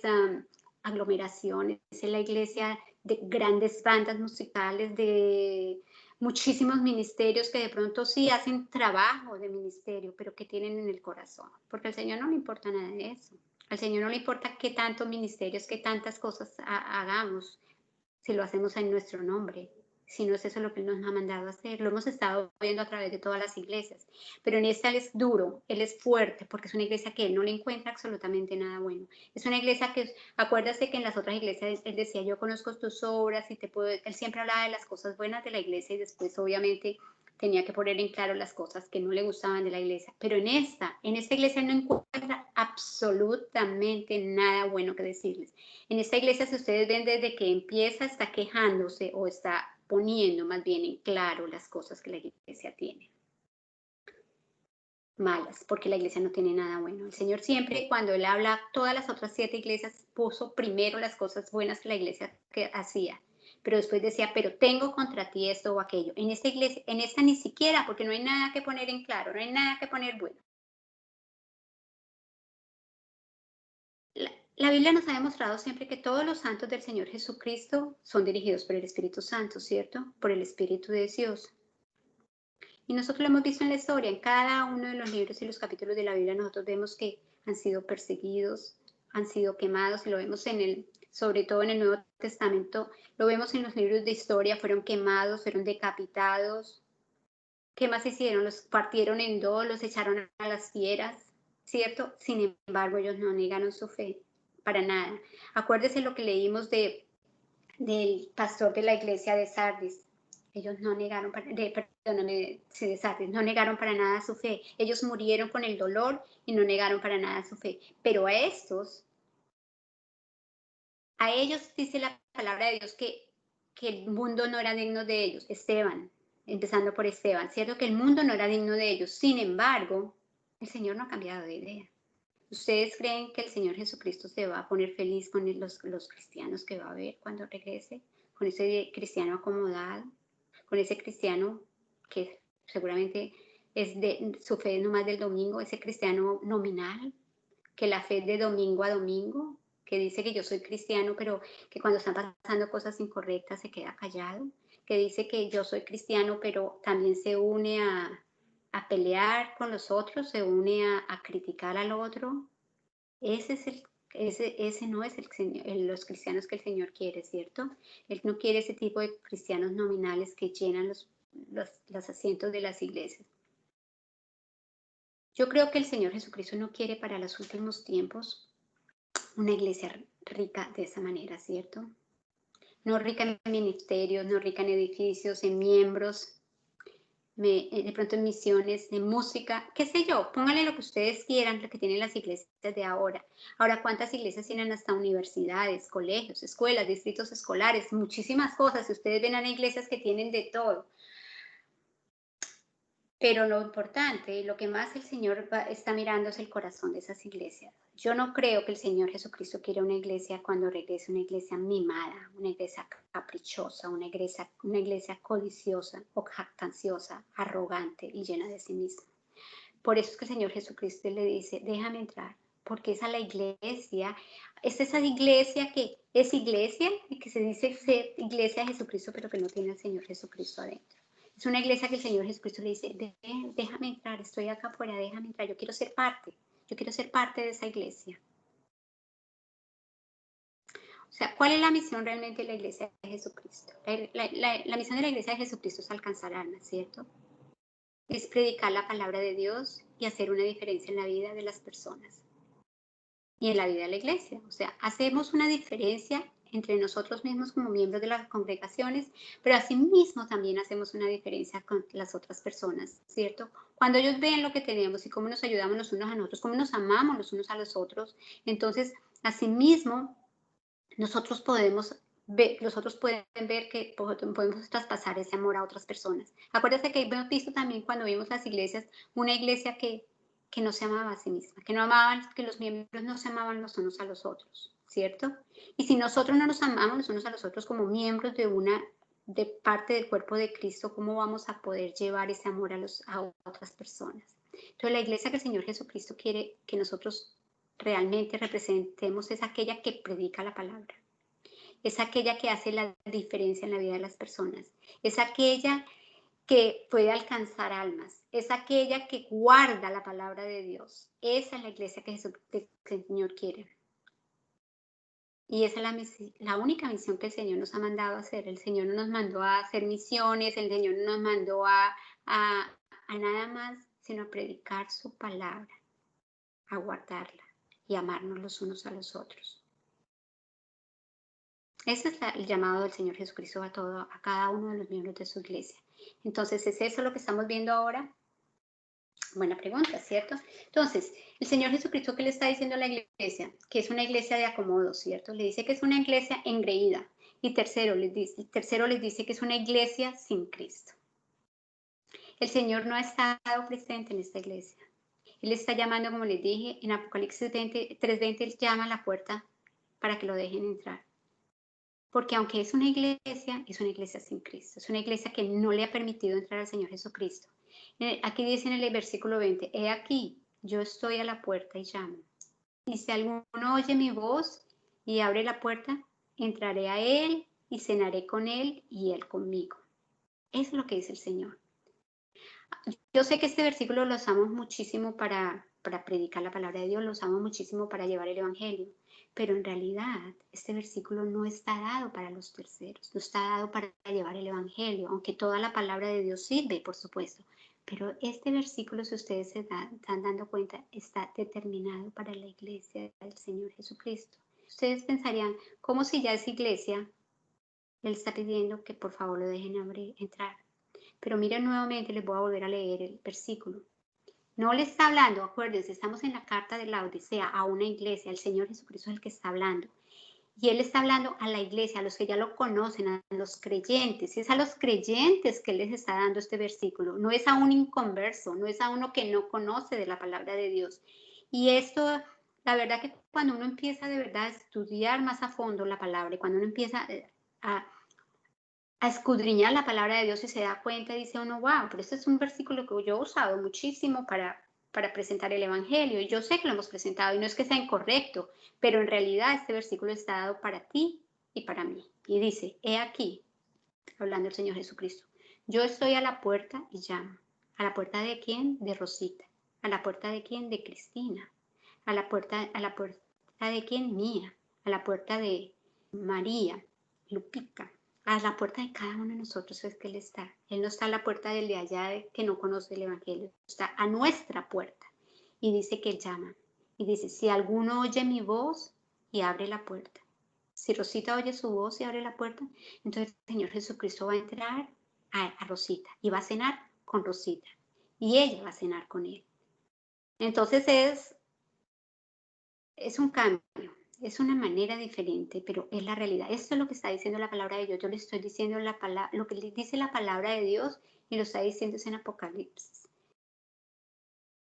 aglomeraciones? ¿Es la iglesia de grandes bandas musicales, de muchísimos ministerios que de pronto sí hacen trabajo de ministerio, pero que tienen en el corazón? Porque al Señor no le importa nada de eso. Al Señor no le importa qué tantos ministerios, qué tantas cosas hagamos, si lo hacemos en nuestro nombre, si no es eso lo que Él nos ha mandado a hacer. Lo hemos estado viendo a través de todas las iglesias, pero en esta Él es duro, Él es fuerte, porque es una iglesia que Él no le encuentra absolutamente nada bueno. Es una iglesia que, acuérdate que en las otras iglesias Él decía, yo conozco tus obras y te puedo, Él siempre hablaba de las cosas buenas de la iglesia y después obviamente tenía que poner en claro las cosas que no le gustaban de la iglesia. Pero en esta iglesia no encuentra absolutamente nada bueno que decirles. En esta iglesia, si ustedes ven desde que empieza, está quejándose o está poniendo más bien en claro las cosas que la iglesia tiene. Malas, porque la iglesia no tiene nada bueno. El Señor siempre, cuando Él habla, todas las otras 7 iglesias puso primero las cosas buenas que la iglesia hacía. Pero después decía, pero tengo contra ti esto o aquello. En esta iglesia, en esta ni siquiera, porque no hay nada que poner en claro, no hay nada que poner bueno. La Biblia nos ha demostrado siempre que todos los santos del Señor Jesucristo son dirigidos por el Espíritu Santo, ¿cierto? Por el Espíritu de Dios. Y nosotros lo hemos visto en la historia, en cada uno de los libros y los capítulos de la Biblia, nosotros vemos que han sido perseguidos, han sido quemados, y lo vemos sobre todo en el Nuevo Testamento, lo vemos en los libros de historia, fueron quemados, fueron decapitados. ¿Qué más hicieron? Los partieron en dos, los echaron a las fieras, ¿cierto? Sin embargo, ellos no negaron su fe, para nada. Acuérdese lo que leímos del pastor de la iglesia de Sardis. Ellos no negaron, de Sardis, no negaron para nada su fe. Ellos murieron con el dolor y no negaron para nada su fe. Pero a ellos dice la palabra de Dios que el mundo no era digno de ellos. Esteban, empezando por Esteban, ¿cierto? Que el mundo no era digno de ellos. Sin embargo, el Señor no ha cambiado de idea. ¿Ustedes creen que el Señor Jesucristo se va a poner feliz con los cristianos que va a ver cuando regrese? Con ese cristiano acomodado, con ese cristiano que seguramente su fe es nomás del domingo, ese cristiano nominal, que la fe es de domingo a domingo, que dice que yo soy cristiano, pero que cuando están pasando cosas incorrectas se queda callado, que dice que yo soy cristiano, pero también se une a pelear con los otros, se une a criticar al otro. Ese no es los cristianos que el Señor quiere, ¿cierto? Él no quiere ese tipo de cristianos nominales que llenan los asientos de las iglesias. Yo creo que el Señor Jesucristo no quiere para los últimos tiempos una iglesia rica de esa manera, ¿cierto? No rica en ministerios, no rica en edificios, en miembros, de pronto en misiones, en música, qué sé yo, pónganle lo que ustedes quieran, lo que tienen las iglesias de ahora. Ahora, ¿cuántas iglesias tienen hasta universidades, colegios, escuelas, distritos escolares, muchísimas cosas? Si ustedes ven a iglesias que tienen de todo. Pero lo importante, lo que más el Señor está mirando es el corazón de esas iglesias. Yo no creo que el Señor Jesucristo quiera una iglesia cuando regrese, una iglesia mimada, una iglesia caprichosa, una iglesia codiciosa o jactanciosa, arrogante y llena de sí misma. Por eso es que el Señor Jesucristo le dice, déjame entrar, porque esa es la iglesia, es esa iglesia que es iglesia y que se dice ser iglesia de Jesucristo, pero que no tiene al Señor Jesucristo adentro. Es una iglesia que el Señor Jesucristo le dice, déjame entrar, estoy acá afuera, déjame entrar, yo quiero ser parte de esa iglesia. O sea, ¿cuál es la misión realmente de la iglesia de Jesucristo? La misión de la iglesia de Jesucristo es alcanzar almas, ¿cierto? Es predicar la palabra de Dios y hacer una diferencia en la vida de las personas y en la vida de la iglesia. O sea, hacemos una diferencia entre nosotros mismos como miembros de las congregaciones, pero asimismo también hacemos una diferencia con las otras personas, ¿cierto? Cuando ellos ven lo que tenemos y cómo nos ayudamos los unos a nosotros, cómo nos amamos los unos a los otros, entonces asimismo nosotros podemos ver, los otros pueden ver que podemos traspasar ese amor a otras personas. Acuérdense que hemos visto también cuando vimos las iglesias, una iglesia que no se amaba a sí misma, que no amaban, que los miembros no se amaban los unos a los otros, ¿cierto? Y si nosotros no nos amamos los unos a los otros como miembros de parte del cuerpo de Cristo, ¿cómo vamos a poder llevar ese amor a otras personas? Entonces la iglesia que el Señor Jesucristo quiere que nosotros realmente representemos es aquella que predica la palabra, es aquella que hace la diferencia en la vida de las personas, es aquella que puede alcanzar almas, es aquella que guarda la palabra de Dios. Esa es la iglesia que el Señor quiere. Y esa es la única misión que el Señor nos ha mandado a hacer. El Señor no nos mandó a hacer misiones, el Señor no nos mandó a nada más, sino a predicar su palabra, a guardarla y amarnos los unos a los otros. Ese es el llamado del Señor Jesucristo a cada uno de los miembros de su iglesia. Entonces, ¿es eso lo que estamos viendo ahora? Buena pregunta, ¿cierto? Entonces, el Señor Jesucristo, ¿qué le está diciendo a la iglesia? Que es una iglesia de acomodo, ¿cierto? Le dice que es una iglesia engreída. Y tercero les dice que es una iglesia sin Cristo. El Señor no ha estado presente en esta iglesia. Él está llamando, como les dije, en Apocalipsis 3:20, Él llama a la puerta para que lo dejen entrar. Porque aunque es una iglesia sin Cristo. Es una iglesia que no le ha permitido entrar al Señor Jesucristo. Aquí dice en el versículo 20, he aquí, yo estoy a la puerta y llamo. Y si alguno oye mi voz y abre la puerta, entraré a él y cenaré con él y él conmigo. Eso es lo que dice el Señor. Yo sé que este versículo lo usamos muchísimo para predicar la palabra de Dios, lo usamos muchísimo para llevar el evangelio, pero en realidad este versículo no está dado para los terceros, no está dado para llevar el evangelio, aunque toda la palabra de Dios sirve, por supuesto, pero este versículo, si ustedes se están dando cuenta, está determinado para la iglesia del Señor Jesucristo. Ustedes pensarían, ¿cómo si ya es iglesia? Él está pidiendo que por favor lo dejen entrar. Pero miren nuevamente, les voy a volver a leer el versículo. No le está hablando, acuérdense, estamos en la carta de la Odisea, a una iglesia, el Señor Jesucristo es el que está hablando. Y Él está hablando a la iglesia, a los que ya lo conocen, a los creyentes. Es a los creyentes que Él les está dando este versículo. No es a un inconverso, no es a uno que no conoce de la palabra de Dios. Y esto, la verdad que cuando uno empieza de verdad a estudiar más a fondo la palabra, y cuando uno empieza a escudriñar la palabra de Dios y se da cuenta y dice uno, wow, pero este es un versículo que yo he usado muchísimo para presentar el evangelio, y yo sé que lo hemos presentado y no es que sea incorrecto, pero en realidad este versículo está dado para ti y para mí, y dice, he aquí, hablando el Señor Jesucristo, yo estoy a la puerta y llamo. ¿A la puerta de quién? De Rosita. ¿A la puerta de quién? De Cristina. ¿A la puerta de quién? Mía. ¿A la puerta de María, Lupita? A la puerta de cada uno de nosotros es que Él está. Él no está a la puerta del de allá que no conoce el evangelio, está a nuestra puerta. Y dice que Él llama. Y dice, si alguno oye mi voz y abre la puerta. Si Rosita oye su voz y abre la puerta, entonces el Señor Jesucristo va a entrar a Rosita y va a cenar con Rosita. Y ella va a cenar con Él. Entonces es un cambio. Es una manera diferente, pero es la realidad. Esto es lo que está diciendo la palabra de Dios. Yo le estoy diciendo lo que dice la palabra de Dios y lo está diciendo en Apocalipsis.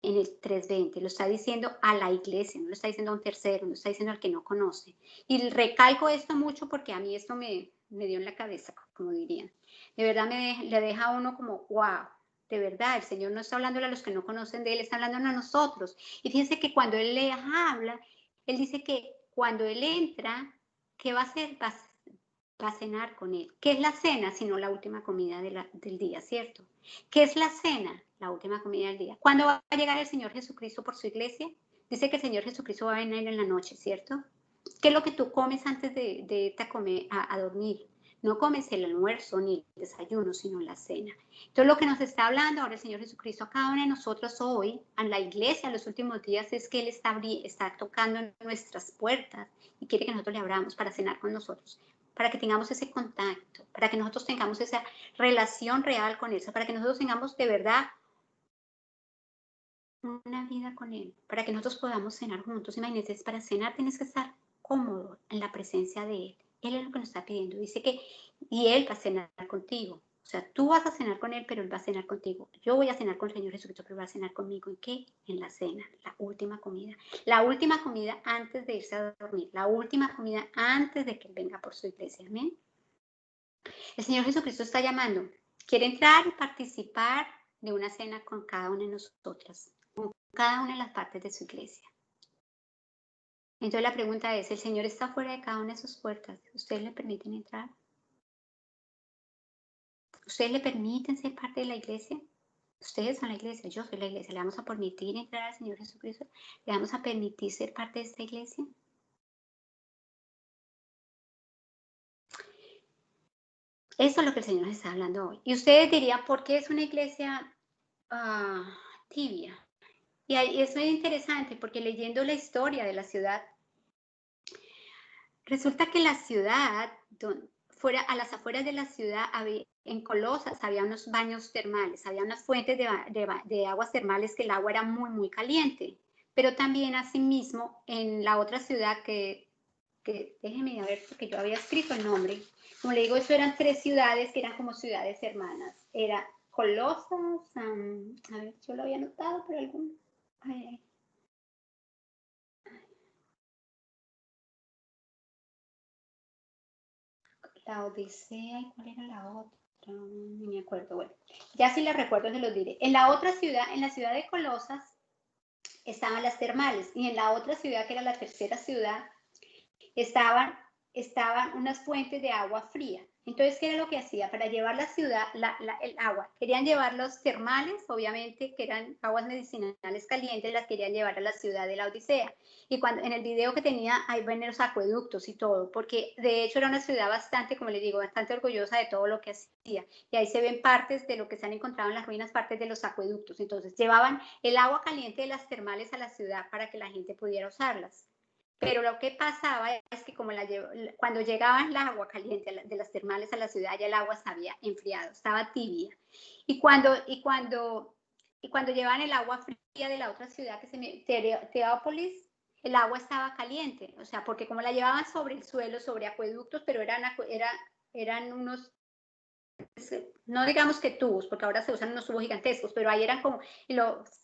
En el 3:20, lo está diciendo a la iglesia, no lo está diciendo a un tercero, no lo está diciendo al que no conoce. Y recalco esto mucho porque a mí esto me dio en la cabeza, como dirían. De verdad le deja a uno como, wow, de verdad, el Señor no está hablando a los que no conocen de Él, está hablando a nosotros. Y fíjense que cuando Él les habla, Él dice que cuando Él entra, ¿qué va a hacer? Va a cenar con Él. ¿Qué es la cena? Sino la última comida del día, ¿cierto? ¿Qué es la cena? La última comida del día. ¿Cuándo va a llegar el Señor Jesucristo por su iglesia? Dice que el Señor Jesucristo va a venir en la noche, ¿cierto? ¿Qué es lo que tú comes antes de irte a dormir? No comes el almuerzo ni el desayuno, sino la cena. Entonces lo que nos está hablando ahora el Señor Jesucristo a cada uno de nosotros hoy, a la iglesia en los últimos días, es que Él está tocando en nuestras puertas y quiere que nosotros le abramos para cenar con nosotros, para que tengamos ese contacto, para que nosotros tengamos esa relación real con Él, para que nosotros tengamos de verdad una vida con Él, para que nosotros podamos cenar juntos. Imagínense, para cenar tienes que estar cómodo en la presencia de Él. Él es lo que nos está pidiendo. Dice que, y Él va a cenar contigo. O sea, tú vas a cenar con Él, pero Él va a cenar contigo. Yo voy a cenar con el Señor Jesucristo, pero va a cenar conmigo. ¿En qué? En la cena, la última comida. La última comida antes de irse a dormir. La última comida antes de que Él venga por su iglesia. Amén. El Señor Jesucristo está llamando. Quiere entrar y participar de una cena con cada una de nosotras, con cada una de las partes de su iglesia. Entonces la pregunta es, ¿el Señor está fuera de cada una de sus puertas? ¿Ustedes le permiten entrar? ¿Ustedes le permiten ser parte de la iglesia? Ustedes son la iglesia, yo soy la iglesia. ¿Le vamos a permitir entrar al Señor Jesucristo? ¿Le vamos a permitir ser parte de esta iglesia? Eso es lo que el Señor nos está hablando hoy. Y ustedes dirían, ¿por qué es una iglesia tibia? Y es muy interesante porque leyendo la historia de la ciudad, resulta que la ciudad, a las afueras de la ciudad, en Colosas había unos baños termales, había unas fuentes de aguas termales que el agua era muy, muy caliente. Pero también asimismo en la otra ciudad que déjenme ver porque yo había escrito el nombre. Como le digo, eso eran 3 ciudades que eran como ciudades hermanas. Era Colosas, a ver, yo lo había anotado por algún... La Odisea, ¿y cuál era la otra? No me acuerdo. Bueno, ya si la recuerdo se los diré. En la otra ciudad, en la ciudad de Colosas, estaban las termales. Y en la otra ciudad, que era la tercera ciudad, estaban unas fuentes de agua fría. Entonces, ¿qué era lo que hacía? Para llevar la ciudad, el agua, querían llevar los termales, obviamente, que eran aguas medicinales calientes, las querían llevar a la ciudad de la Odisea. Y cuando en el video que tenía, ahí ven los acueductos y todo, porque de hecho era una ciudad bastante, como les digo, bastante orgullosa de todo lo que hacía. Y ahí se ven partes de lo que se han encontrado en las ruinas, partes de los acueductos. Entonces, llevaban el agua caliente de las termales a la ciudad para que la gente pudiera usarlas. Pero lo que pasaba es que cuando llegaba el agua caliente de las termales a la ciudad, ya el agua se había enfriado, estaba tibia. Y cuando llevaban el agua fría de la otra ciudad, Teópolis, el agua estaba caliente. O sea, porque como la llevaban sobre el suelo, sobre acueductos, pero eran unos... No digamos que tubos, porque ahora se usan unos tubos gigantescos, pero ahí eran como,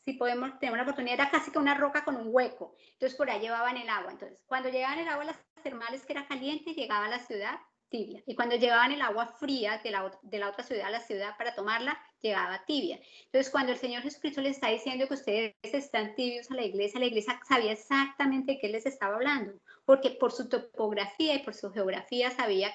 si podemos tener una oportunidad, era casi que una roca con un hueco. Entonces por ahí llevaban el agua. Entonces cuando llevaban el agua a las termales, que era caliente, llegaba a la ciudad tibia. Y cuando llevaban el agua fría de la otra ciudad a la ciudad para tomarla, llegaba tibia. Entonces cuando el Señor Jesucristo les está diciendo que ustedes están tibios a la iglesia sabía exactamente de qué les estaba hablando, porque por su topografía y por su geografía sabían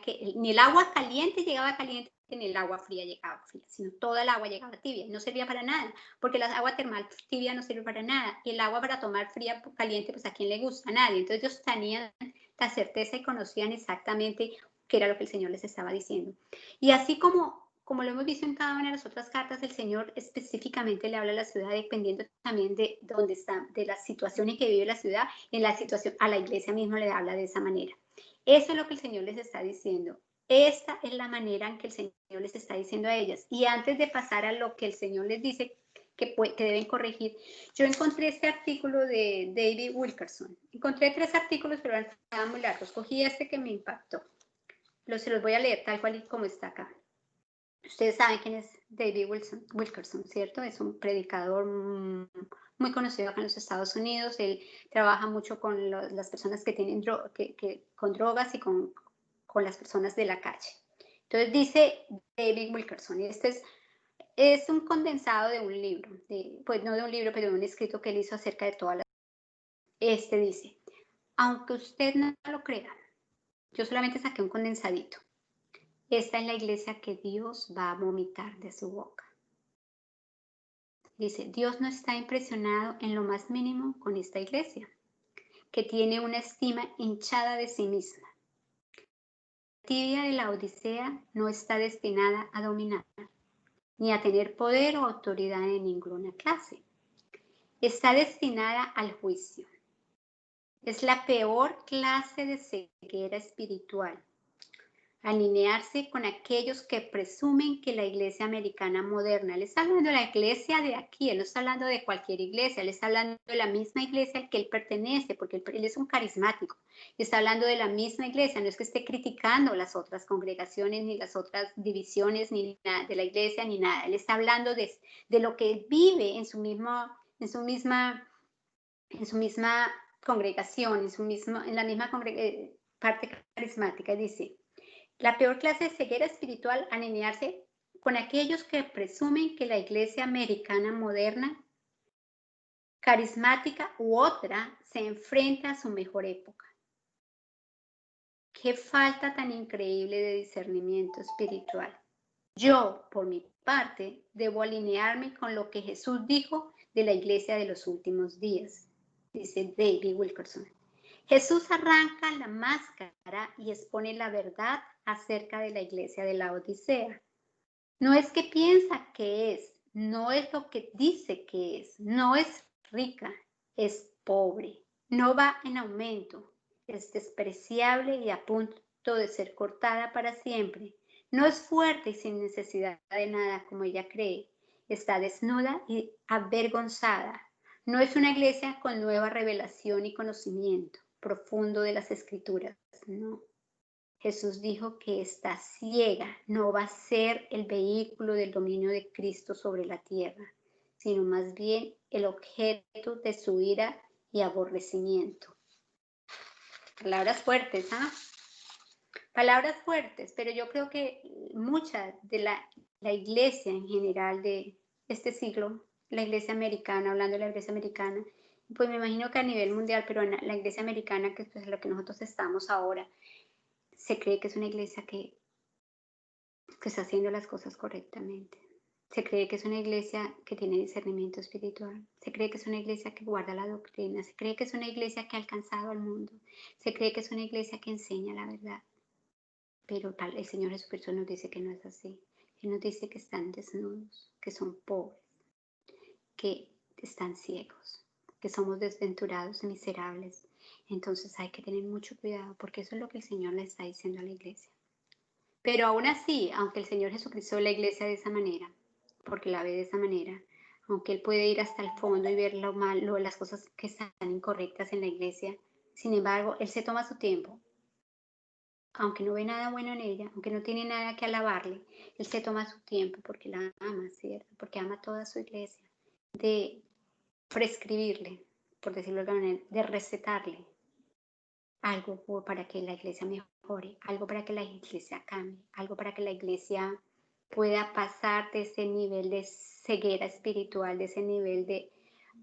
que ni el agua caliente llegaba caliente ni el agua fría llegaba fría, sino toda el agua llegaba tibia. No servía para nada, porque el agua termal tibia no sirve para nada. Y el agua para tomar fría, caliente, pues a quién le gusta, a nadie. Entonces ellos tenían la certeza y conocían exactamente qué era lo que el Señor les estaba diciendo. Y así como lo hemos visto en cada una de las otras cartas, el Señor específicamente le habla a la ciudad dependiendo también de dónde está, de las situaciones que vive la ciudad. En la situación, a la iglesia misma le habla de esa manera. Eso es lo que el Señor les está diciendo. Esta es la manera en que el Señor les está diciendo a ellas. Y antes de pasar a lo que el Señor les dice que deben corregir, yo encontré este artículo de David Wilkerson. Encontré 3 artículos, pero estaban muy largos. Cogí este que me impactó. Se los voy a leer tal cual y como está acá. Ustedes saben quién es David Wilkerson, ¿cierto? Es un predicador muy conocido acá en los Estados Unidos. Él trabaja mucho con las personas que tienen con drogas y con las personas de la calle. Entonces dice David Wilkerson, y este es un condensado de un libro, pues no de un libro, pero de un escrito que él hizo acerca de todas las... Dice, aunque usted no lo crea, yo solamente saqué un condensadito. Esta es la iglesia que Dios va a vomitar de su boca. Dice, Dios no está impresionado en lo más mínimo con esta iglesia, que tiene una estima hinchada de sí misma. tibia de la Odisea no está destinada a dominar, ni a tener poder o autoridad de ninguna clase. Está destinada al juicio. Es la peor clase de ceguera espiritual. Alinearse con aquellos que presumen que la iglesia americana moderna, él está hablando de la iglesia de aquí, él no está hablando de cualquier iglesia, él está hablando de la misma iglesia al que él pertenece, porque él es un carismático, y está hablando de la misma iglesia, no es que esté criticando las otras congregaciones, ni las otras divisiones, ni nada de la iglesia, ni nada, él está hablando de lo que él vive en su misma congregación, en la misma parte carismática, dice: la peor clase de ceguera espiritual, alinearse con aquellos que presumen que la iglesia americana moderna, carismática u otra, se enfrenta a su mejor época. Qué falta tan increíble de discernimiento espiritual. Yo, por mi parte, debo alinearme con lo que Jesús dijo de la iglesia de los últimos días, dice David Wilkerson. Jesús arranca la máscara y expone la verdad acerca de la iglesia de la Odisea. No es que piensa que es, no es lo que dice que es, no es rica, es pobre, no va en aumento, es despreciable y a punto de ser cortada para siempre. No es fuerte y sin necesidad de nada como ella cree, está desnuda y avergonzada. No es una iglesia con nueva revelación y conocimiento profundo de las Escrituras, no. Jesús dijo que está ciega, no va a ser el vehículo del dominio de Cristo sobre la tierra, sino más bien el objeto de su ira y aborrecimiento. Palabras fuertes, ¿ah? Palabras fuertes, pero yo creo que mucha de la iglesia en general de este siglo, la iglesia americana, hablando de la iglesia americana, pues me imagino que a nivel mundial, pero en la iglesia americana, que es lo que nosotros estamos ahora, se cree que es una iglesia que está haciendo las cosas correctamente. Se cree que es una iglesia que tiene discernimiento espiritual. Se cree que es una iglesia que guarda la doctrina. Se cree que es una iglesia que ha alcanzado al mundo. Se cree que es una iglesia que enseña la verdad. Pero el Señor Jesucristo nos dice que no es así. Él nos dice que están desnudos, que son pobres, que están ciegos, que somos desventurados y miserables. Entonces hay que tener mucho cuidado, porque eso es lo que el Señor le está diciendo a la iglesia. Pero aún así, aunque el Señor Jesucristo ve la iglesia de esa manera, porque la ve de esa manera, aunque Él puede ir hasta el fondo y ver lo malo, las cosas que están incorrectas en la iglesia, sin embargo, Él se toma su tiempo. Aunque no ve nada bueno en ella, aunque no tiene nada que alabarle, Él se toma su tiempo porque la ama, ¿cierto? Porque ama a toda su iglesia, de prescribirle, por decirlo de alguna manera, de recetarle algo para que la iglesia mejore, algo para que la iglesia cambie, algo para que la iglesia pueda pasar de ese nivel de ceguera espiritual, de ese nivel de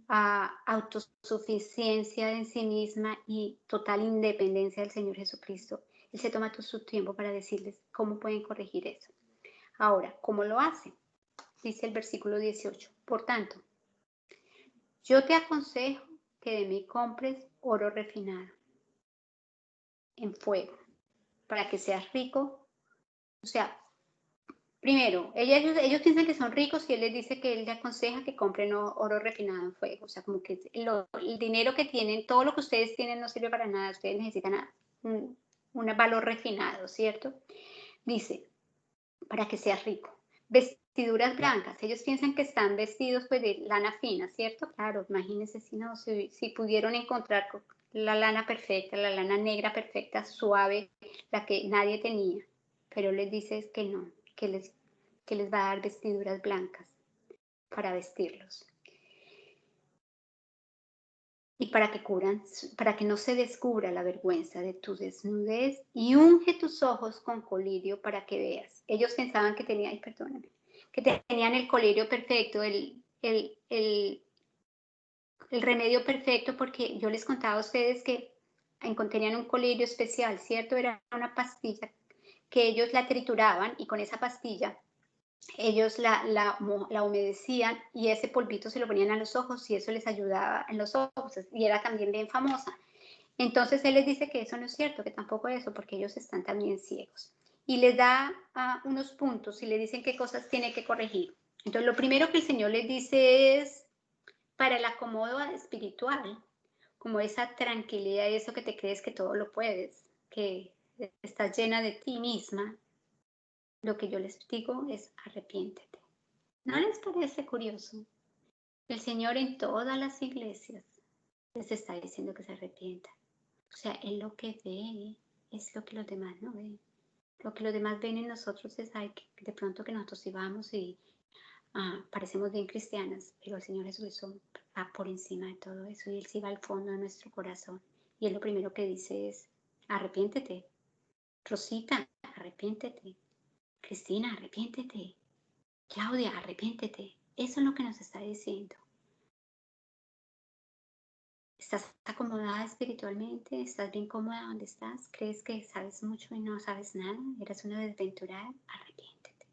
autosuficiencia en sí misma y total independencia del Señor Jesucristo. Él se toma todo su tiempo para decirles cómo pueden corregir eso. Ahora, ¿cómo lo hace? Dice el versículo 18. Por tanto, yo te aconsejo que de mí compres oro refinado en fuego, para que seas rico. O sea, primero, ellos piensan que son ricos y él les dice que él le aconseja que compren oro refinado en fuego. O sea, como que el dinero que tienen, todo lo que ustedes tienen no sirve para nada. Ustedes necesitan un valor refinado, ¿cierto? Dice, para que seas rico. Vestiduras blancas. Ellos piensan que están vestidos pues de lana fina, ¿cierto? Claro, imagínense si pudieron encontrar la lana perfecta, la lana negra perfecta, suave, la que nadie tenía. Pero les dice que no, que les va a dar vestiduras blancas para vestirlos. Y para que no se descubra la vergüenza de tu desnudez, y unge tus ojos con colirio para que veas. Ellos pensaban que tenían el colirio perfecto, el remedio perfecto, porque yo les contaba a ustedes que tenían un colirio especial, ¿cierto? Era una pastilla que ellos la trituraban y con esa pastilla ellos la humedecían y ese polvito se lo ponían a los ojos y eso les ayudaba en los ojos y era también bien famosa. Entonces Él les dice que eso no es cierto, que tampoco es eso, porque ellos están también ciegos. Y les da unos puntos y le dicen qué cosas tiene que corregir. Entonces lo primero que el Señor les dice es, para el acomodo espiritual, como esa tranquilidad y eso que te crees que todo lo puedes, que estás llena de ti misma, lo que yo les digo es arrepiéntete. ¿No les parece curioso? El Señor en todas las iglesias les está diciendo que se arrepientan. O sea, Él lo que ve es lo que los demás no ven. Lo que los demás ven en nosotros es que de pronto que nosotros sí vamos y parecemos bien cristianas, pero el Señor Jesucristo va por encima de todo eso y Él sí va al fondo de nuestro corazón. Y Él lo primero que dice es, arrepiéntete. Rosita, arrepiéntete. Cristina, arrepiéntete. Claudia, arrepiéntete. Eso es lo que nos está diciendo. ¿Estás acomodada espiritualmente? ¿Estás bien cómoda donde estás? ¿Crees que sabes mucho y no sabes nada? ¿Eres una desventurada? Arrepiéntete.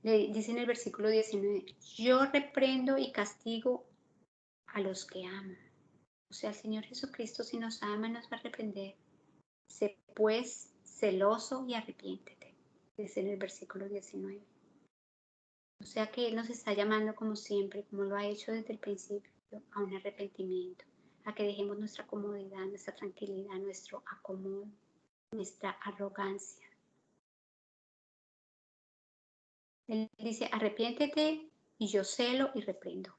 Le dice en el versículo 19, yo reprendo y castigo a los que amo. O sea, el Señor Jesucristo, si nos ama, nos va a reprender. Sé pues celoso y arrepiéntete. Dice en el versículo 19. O sea que Él nos está llamando como siempre, como lo ha hecho desde el principio, a un arrepentimiento, a que dejemos nuestra comodidad, nuestra tranquilidad, nuestro acomodo, nuestra arrogancia. Él dice, arrepiéntete y yo celo y reprendo.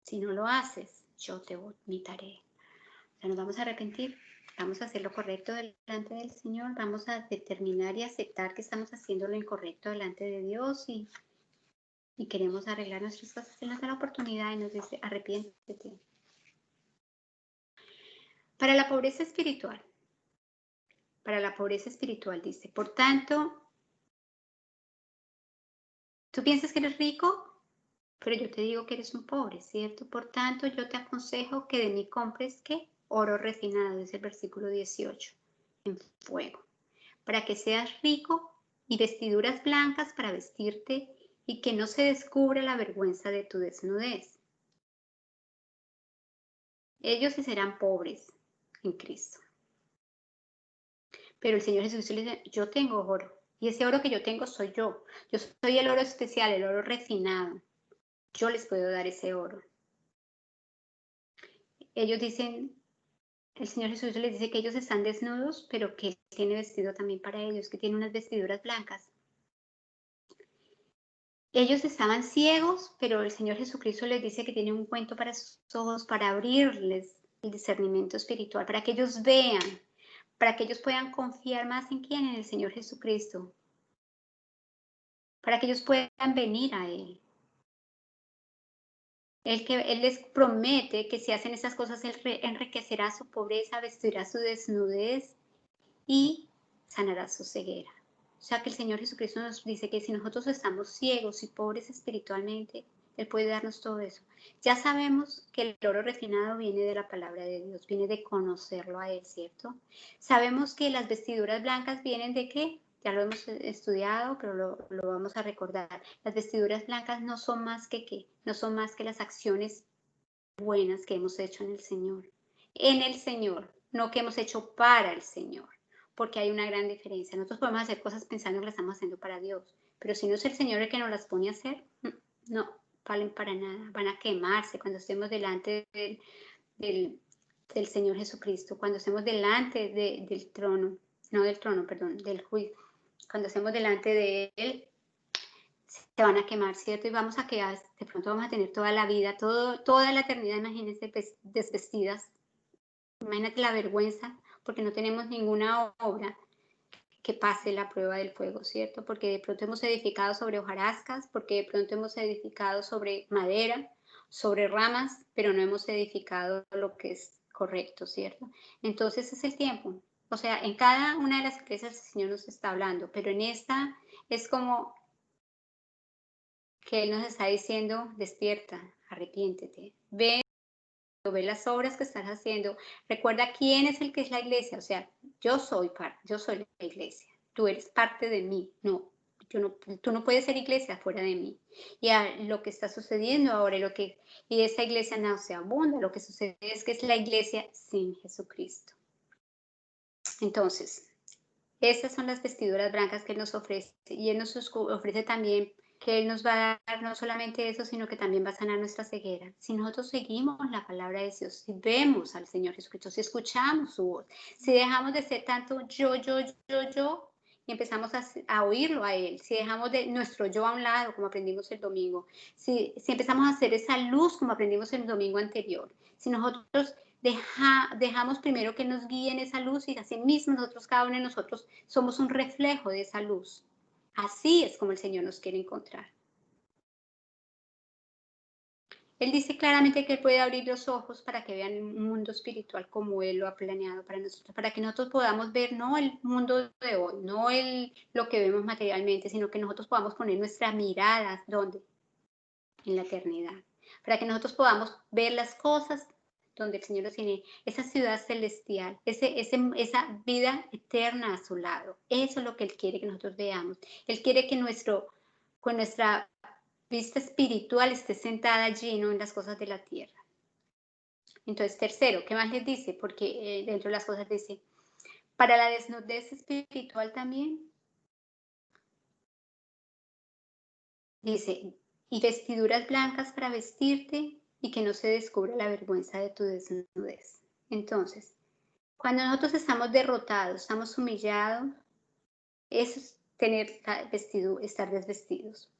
Si no lo haces, yo te vomitaré. O sea, nos vamos a arrepentir, vamos a hacer lo correcto delante del Señor, vamos a determinar y aceptar que estamos haciendo lo incorrecto delante de Dios y queremos arreglar nuestras cosas. Él nos da la oportunidad y nos dice, arrepiéntete. Para la pobreza espiritual dice, por tanto, tú piensas que eres rico, pero yo te digo que eres un pobre, ¿cierto? Por tanto, yo te aconsejo que de mí compres, ¿qué? Oro refinado, dice el versículo 18, en fuego, para que seas rico y vestiduras blancas para vestirte y que no se descubra la vergüenza de tu desnudez. Ellos sí serán pobres en Cristo. Pero el Señor Jesús le dice, yo tengo oro. Y ese oro que yo tengo soy yo. Yo soy el oro especial, el oro refinado. Yo les puedo dar ese oro. Ellos dicen, el Señor Jesús les dice que ellos están desnudos, pero que Él tiene vestido también para ellos, que tiene unas vestiduras blancas. Ellos estaban ciegos, pero el Señor Jesucristo les dice que tiene un cuento para sus ojos, para abrirles el discernimiento espiritual, para que ellos vean, para que ellos puedan confiar más en quién, en el Señor Jesucristo, para que ellos puedan venir a Él. Él les promete que si hacen esas cosas, Él enriquecerá su pobreza, vestirá su desnudez y sanará su ceguera. O sea que el Señor Jesucristo nos dice que si nosotros estamos ciegos y pobres espiritualmente, Él puede darnos todo eso. Ya sabemos que el oro refinado viene de la palabra de Dios, viene de conocerlo a Él, ¿cierto? Sabemos que las vestiduras blancas vienen de ¿qué? Ya lo hemos estudiado, pero lo vamos a recordar. Las vestiduras blancas no son más que ¿qué? No son más que las acciones buenas que hemos hecho en el Señor. En el Señor, no que hemos hecho para el Señor, porque hay una gran diferencia. Nosotros podemos hacer cosas pensando que las estamos haciendo para Dios, pero si no es el Señor el que nos las pone a hacer, no valen para nada, van a quemarse cuando estemos delante del Señor Jesucristo, cuando estemos delante del trono, no del trono, perdón, del juicio, cuando estemos delante de Él, se van a quemar, ¿cierto? Y vamos a quedar, de pronto vamos a tener toda la vida, toda la eternidad, imagínense, desvestidas. Imagínate la vergüenza, porque no tenemos ninguna obra que pase la prueba del fuego, ¿cierto? Porque de pronto hemos edificado sobre hojarascas, porque de pronto hemos edificado sobre madera, sobre ramas, pero no hemos edificado lo que es correcto, ¿cierto? Entonces es el tiempo. O sea, en cada una de las iglesias el Señor nos está hablando, pero en esta es como que Él nos está diciendo, despierta, arrepiéntete, ve las obras que estás haciendo, recuerda quién es el que es la iglesia, o sea, yo soy la iglesia, tú eres parte de mí, no, tú no puedes ser iglesia fuera de mí. Y lo que está sucediendo ahora y esa iglesia nauseabunda, lo que sucede es que es la iglesia sin Jesucristo. Entonces, estas son las vestiduras blancas que Él nos ofrece. Y Él nos ofrece también que Él nos va a dar no solamente eso, sino que también va a sanar nuestra ceguera. Si nosotros seguimos la palabra de Dios, si vemos al Señor Jesucristo, si escuchamos su voz, si dejamos de ser tanto yo, y empezamos a oírlo a Él, si dejamos de nuestro yo a un lado, como aprendimos el domingo, si empezamos a hacer esa luz, como aprendimos el domingo anterior, si nosotros dejamos primero que nos guíen esa luz y así mismo nosotros, cada uno de nosotros, somos un reflejo de esa luz. Así es como el Señor nos quiere encontrar. Él dice claramente que Él puede abrir los ojos para que vean un mundo espiritual como Él lo ha planeado para nosotros, para que nosotros podamos ver no el mundo de hoy, no lo que vemos materialmente, sino que nosotros podamos poner nuestra mirada, ¿dónde? En la eternidad. Para que nosotros podamos ver las cosas donde el Señor nos tiene, esa ciudad celestial, esa vida eterna a su lado. Eso es lo que Él quiere que nosotros veamos. Él quiere que con nuestra vista espiritual esté sentada allí, no en las cosas de la tierra. Entonces, tercero, ¿qué más les dice? Porque dentro de las cosas dice, para la desnudez espiritual también, dice, y vestiduras blancas para vestirte y que no se descubra la vergüenza de tu desnudez. Entonces, cuando nosotros estamos derrotados, estamos humillados, eso es estar desvestidos.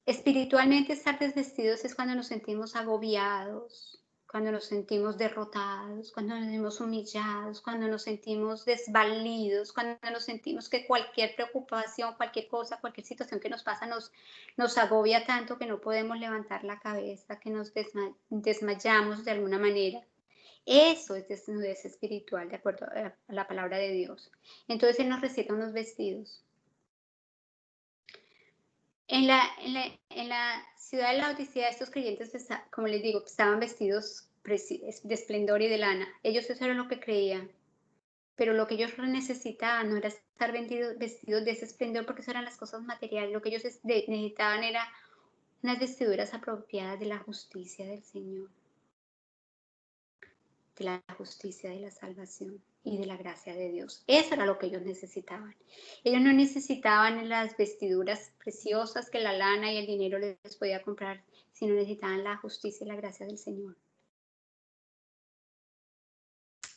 Espiritualmente estar desvestidos es cuando nos sentimos agobiados, cuando nos sentimos derrotados, cuando nos sentimos humillados, cuando nos sentimos desvalidos, cuando nos sentimos que cualquier preocupación, cualquier cosa, cualquier situación que nos pasa nos agobia tanto que no podemos levantar la cabeza, que nos desmayamos de alguna manera. Eso es desnudez espiritual, de acuerdo a la palabra de Dios. Entonces Él nos receta unos vestidos. En la ciudad de la Odisea, estos creyentes, como les digo, estaban vestidos de esplendor y de lana. Ellos eso era lo que creían. Pero lo que ellos necesitaban no era estar vestidos de ese esplendor, porque eso eran las cosas materiales. Lo que ellos necesitaban era unas vestiduras apropiadas de la justicia del Señor, de la justicia de la salvación y de la gracia de Dios. Eso era lo que ellos necesitaban. Ellos no necesitaban las vestiduras preciosas que la lana y el dinero les podía comprar, sino necesitaban la justicia y la gracia del Señor.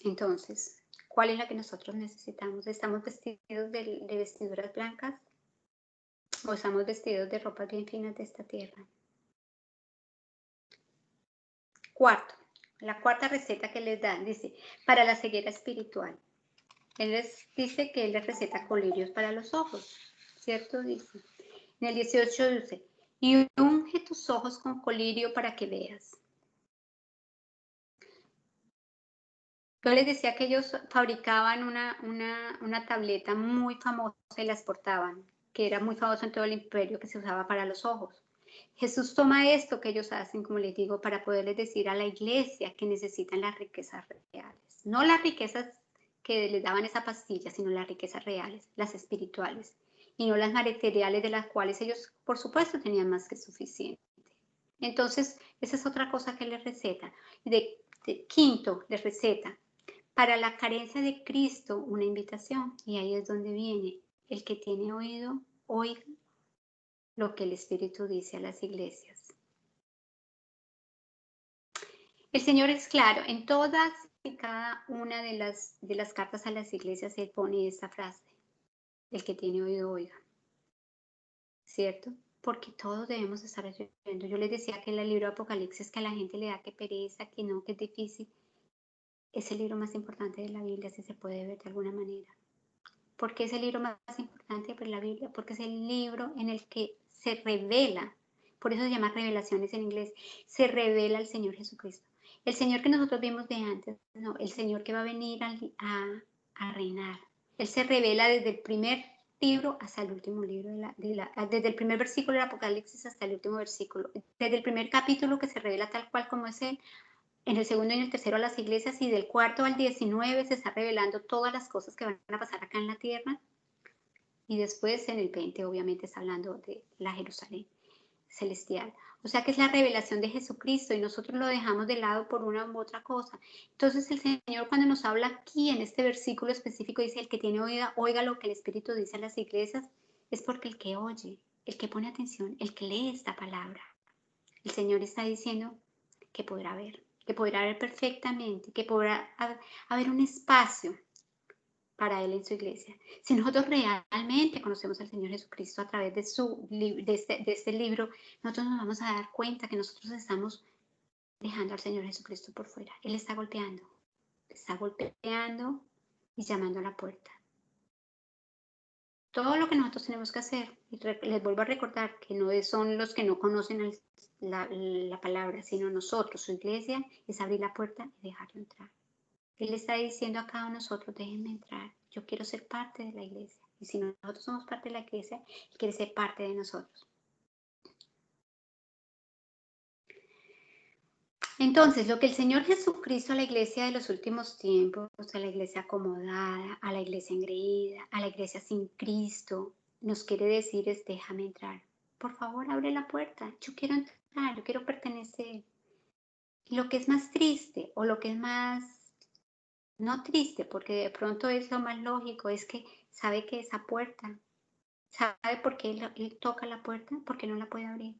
Entonces, ¿cuál es la que nosotros necesitamos? ¿Estamos vestidos de vestiduras blancas o estamos vestidos de ropas bien finas de esta tierra? Cuarto, la cuarta receta que les dan, dice, para la ceguera espiritual. Él les dice que Él les receta colirios para los ojos, ¿cierto? Dice. En el 18 dice, y unge tus ojos con colirio para que veas. Yo les decía que ellos fabricaban una tableta muy famosa y la exportaban, que era muy famosa en todo el imperio, que se usaba para los ojos. Jesús toma esto que ellos hacen, como les digo, para poderles decir a la iglesia que necesitan las riquezas reales. No las riquezas que les daban esa pastilla, sino las riquezas reales, las espirituales, y no las materiales de las cuales ellos, por supuesto, tenían más que suficiente. Entonces, esa es otra cosa que les receta. Quinto, les receta, para la carencia de Cristo, una invitación, y ahí es donde viene, el que tiene oído, oiga lo que el Espíritu dice a las iglesias. El Señor es claro, en todas y cada una de las cartas a las iglesias se pone esta frase, el que tiene oído, oiga, ¿cierto? Porque todos debemos estar oyendo. Yo les decía que el libro de Apocalipsis, que a la gente le da que pereza, que no, que es difícil, es el libro más importante de la Biblia, si se puede ver de alguna manera. ¿Por qué es el libro más importante de la Biblia? Porque es el libro en el que se revela, por eso se llama revelaciones en inglés, se revela el Señor Jesucristo. El Señor que nosotros vimos de antes, no, el Señor que va a venir a reinar. Él se revela desde el primer libro hasta el último libro, desde el primer versículo del Apocalipsis hasta el último versículo. Desde el primer capítulo que se revela tal cual como es Él, en el segundo y en el tercero a las iglesias, y del 4 al 19 se está revelando todas las cosas que van a pasar acá en la tierra. Y después en el 20 obviamente está hablando de la Jerusalén celestial. O sea que es la revelación de Jesucristo y nosotros lo dejamos de lado por una u otra cosa. Entonces el Señor cuando nos habla aquí en este versículo específico dice, el que tiene oída, oiga lo que el Espíritu dice a las iglesias, es porque el que oye, el que pone atención, el que lee esta palabra, el Señor está diciendo que podrá ver perfectamente, que podrá haber un espacio para Él en su iglesia. Si nosotros realmente conocemos al Señor Jesucristo a través de este libro, nosotros nos vamos a dar cuenta que nosotros estamos dejando al Señor Jesucristo por fuera. Él está golpeando y llamando a la puerta. Todo lo que nosotros tenemos que hacer, y les vuelvo a recordar que no son los que no conocen la palabra, sino nosotros, su iglesia, es abrir la puerta y dejarlo entrar. Él está diciendo a cada uno de nosotros, déjenme entrar, yo quiero ser parte de la iglesia. Y si nosotros somos parte de la iglesia, Él quiere ser parte de nosotros. Entonces, lo que el Señor Jesucristo a la iglesia de los últimos tiempos, a la iglesia acomodada, a la iglesia engreída, a la iglesia sin Cristo, nos quiere decir es, déjame entrar. Por favor, abre la puerta. Yo quiero entrar, yo quiero pertenecer. Y lo que es más triste o lo que es más no triste, porque de pronto es lo más lógico, es que sabe que esa puerta, ¿sabe por qué él toca la puerta? Porque no la puede abrir.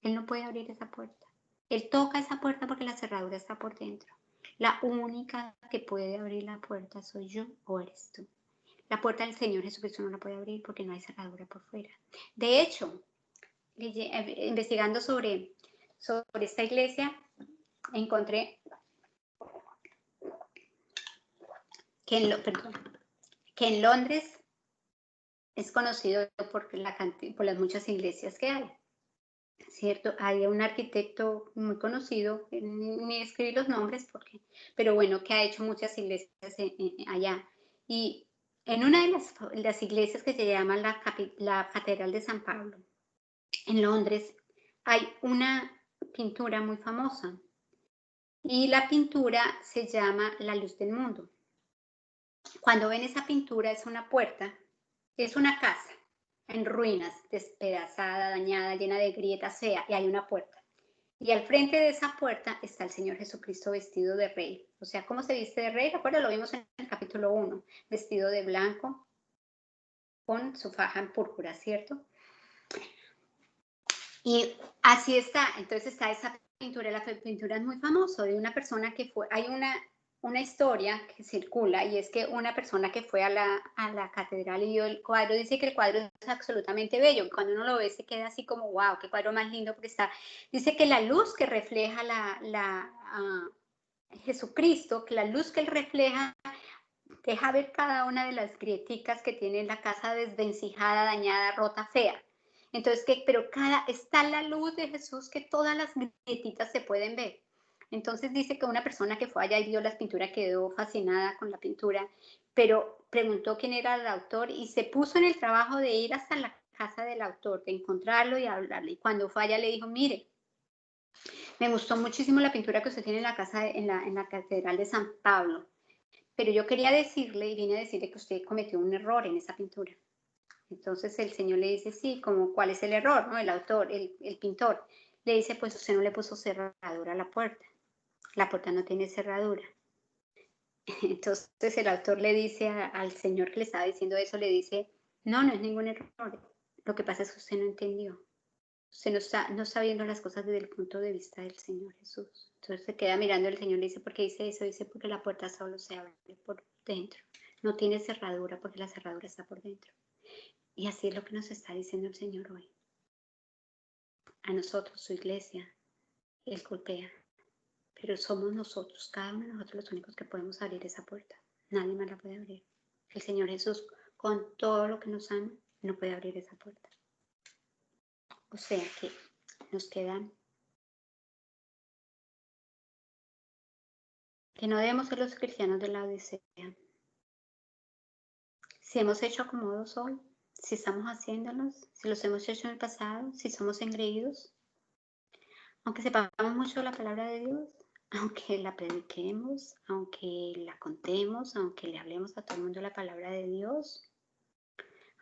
Él no puede abrir esa puerta. Él toca esa puerta porque la cerradura está por dentro. La única que puede abrir la puerta soy yo o eres tú. La puerta del Señor Jesucristo no la puede abrir porque no hay cerradura por fuera. De hecho, investigando sobre esta iglesia, encontré que en Londres es conocido por las muchas iglesias que hay, ¿cierto? Hay un arquitecto muy conocido, ni escribí los nombres, pero bueno, que ha hecho muchas iglesias allá. Y en una de las iglesias que se llama la Catedral de San Pablo, en Londres, hay una pintura muy famosa. Y la pintura se llama La Luz del Mundo. Cuando ven esa pintura es una puerta, es una casa en ruinas, despedazada, dañada, llena de grietas, fea, y hay una puerta. Y al frente de esa puerta está el Señor Jesucristo vestido de rey. O sea, ¿cómo se viste de rey? Recuerda, lo vimos en el capítulo 1, vestido de blanco, con su faja en púrpura, ¿cierto? Y así está, entonces está esa pintura, la pintura es muy famosa de una persona que fue, hay una historia que circula y es que una persona que fue a la catedral y vio el cuadro, dice que el cuadro es absolutamente bello, cuando uno lo ve se queda así como wow, qué cuadro más lindo porque dice que la luz que refleja Jesucristo, que la luz que él refleja deja ver cada una de las grieticas que tiene la casa desvencijada, dañada, rota, fea. Entonces, pero está la luz de Jesús que todas las grietitas se pueden ver. Entonces dice que una persona que fue allá y vio las pinturas quedó fascinada con la pintura, pero preguntó quién era el autor y se puso en el trabajo de ir hasta la casa del autor, de encontrarlo y hablarle. Y cuando fue allá le dijo, mire, me gustó muchísimo la pintura que usted tiene en la casa, en la Catedral de San Pablo, pero yo quería decirle y vine a decirle que usted cometió un error en esa pintura. Entonces el Señor le dice, sí, como cuál es el error, ¿no? El autor, el pintor, le dice, pues usted no le puso cerradura a la puerta no tiene cerradura. Entonces el autor le dice al Señor que le estaba diciendo eso, le dice, no es ningún error, lo que pasa es que usted no entendió, usted no está viendo las cosas desde el punto de vista del Señor Jesús. Entonces se queda mirando el Señor y le dice, ¿por qué dice eso? Dice, porque la puerta solo se abre por dentro, no tiene cerradura porque la cerradura está por dentro. Y así es lo que nos está diciendo el Señor hoy. A nosotros, su iglesia, Él golpea. Pero somos nosotros, cada uno de nosotros los únicos que podemos abrir esa puerta. Nadie más la puede abrir. El Señor Jesús, con todo lo que nos ama, no puede abrir esa puerta. O sea que nos quedan que no debemos ser los cristianos de la Odisea. Si hemos hecho acomodos hoy, si estamos haciéndolos, si los hemos hecho en el pasado, si somos engreídos, aunque sepamos mucho la palabra de Dios, aunque la prediquemos, aunque la contemos, aunque le hablemos a todo el mundo la palabra de Dios,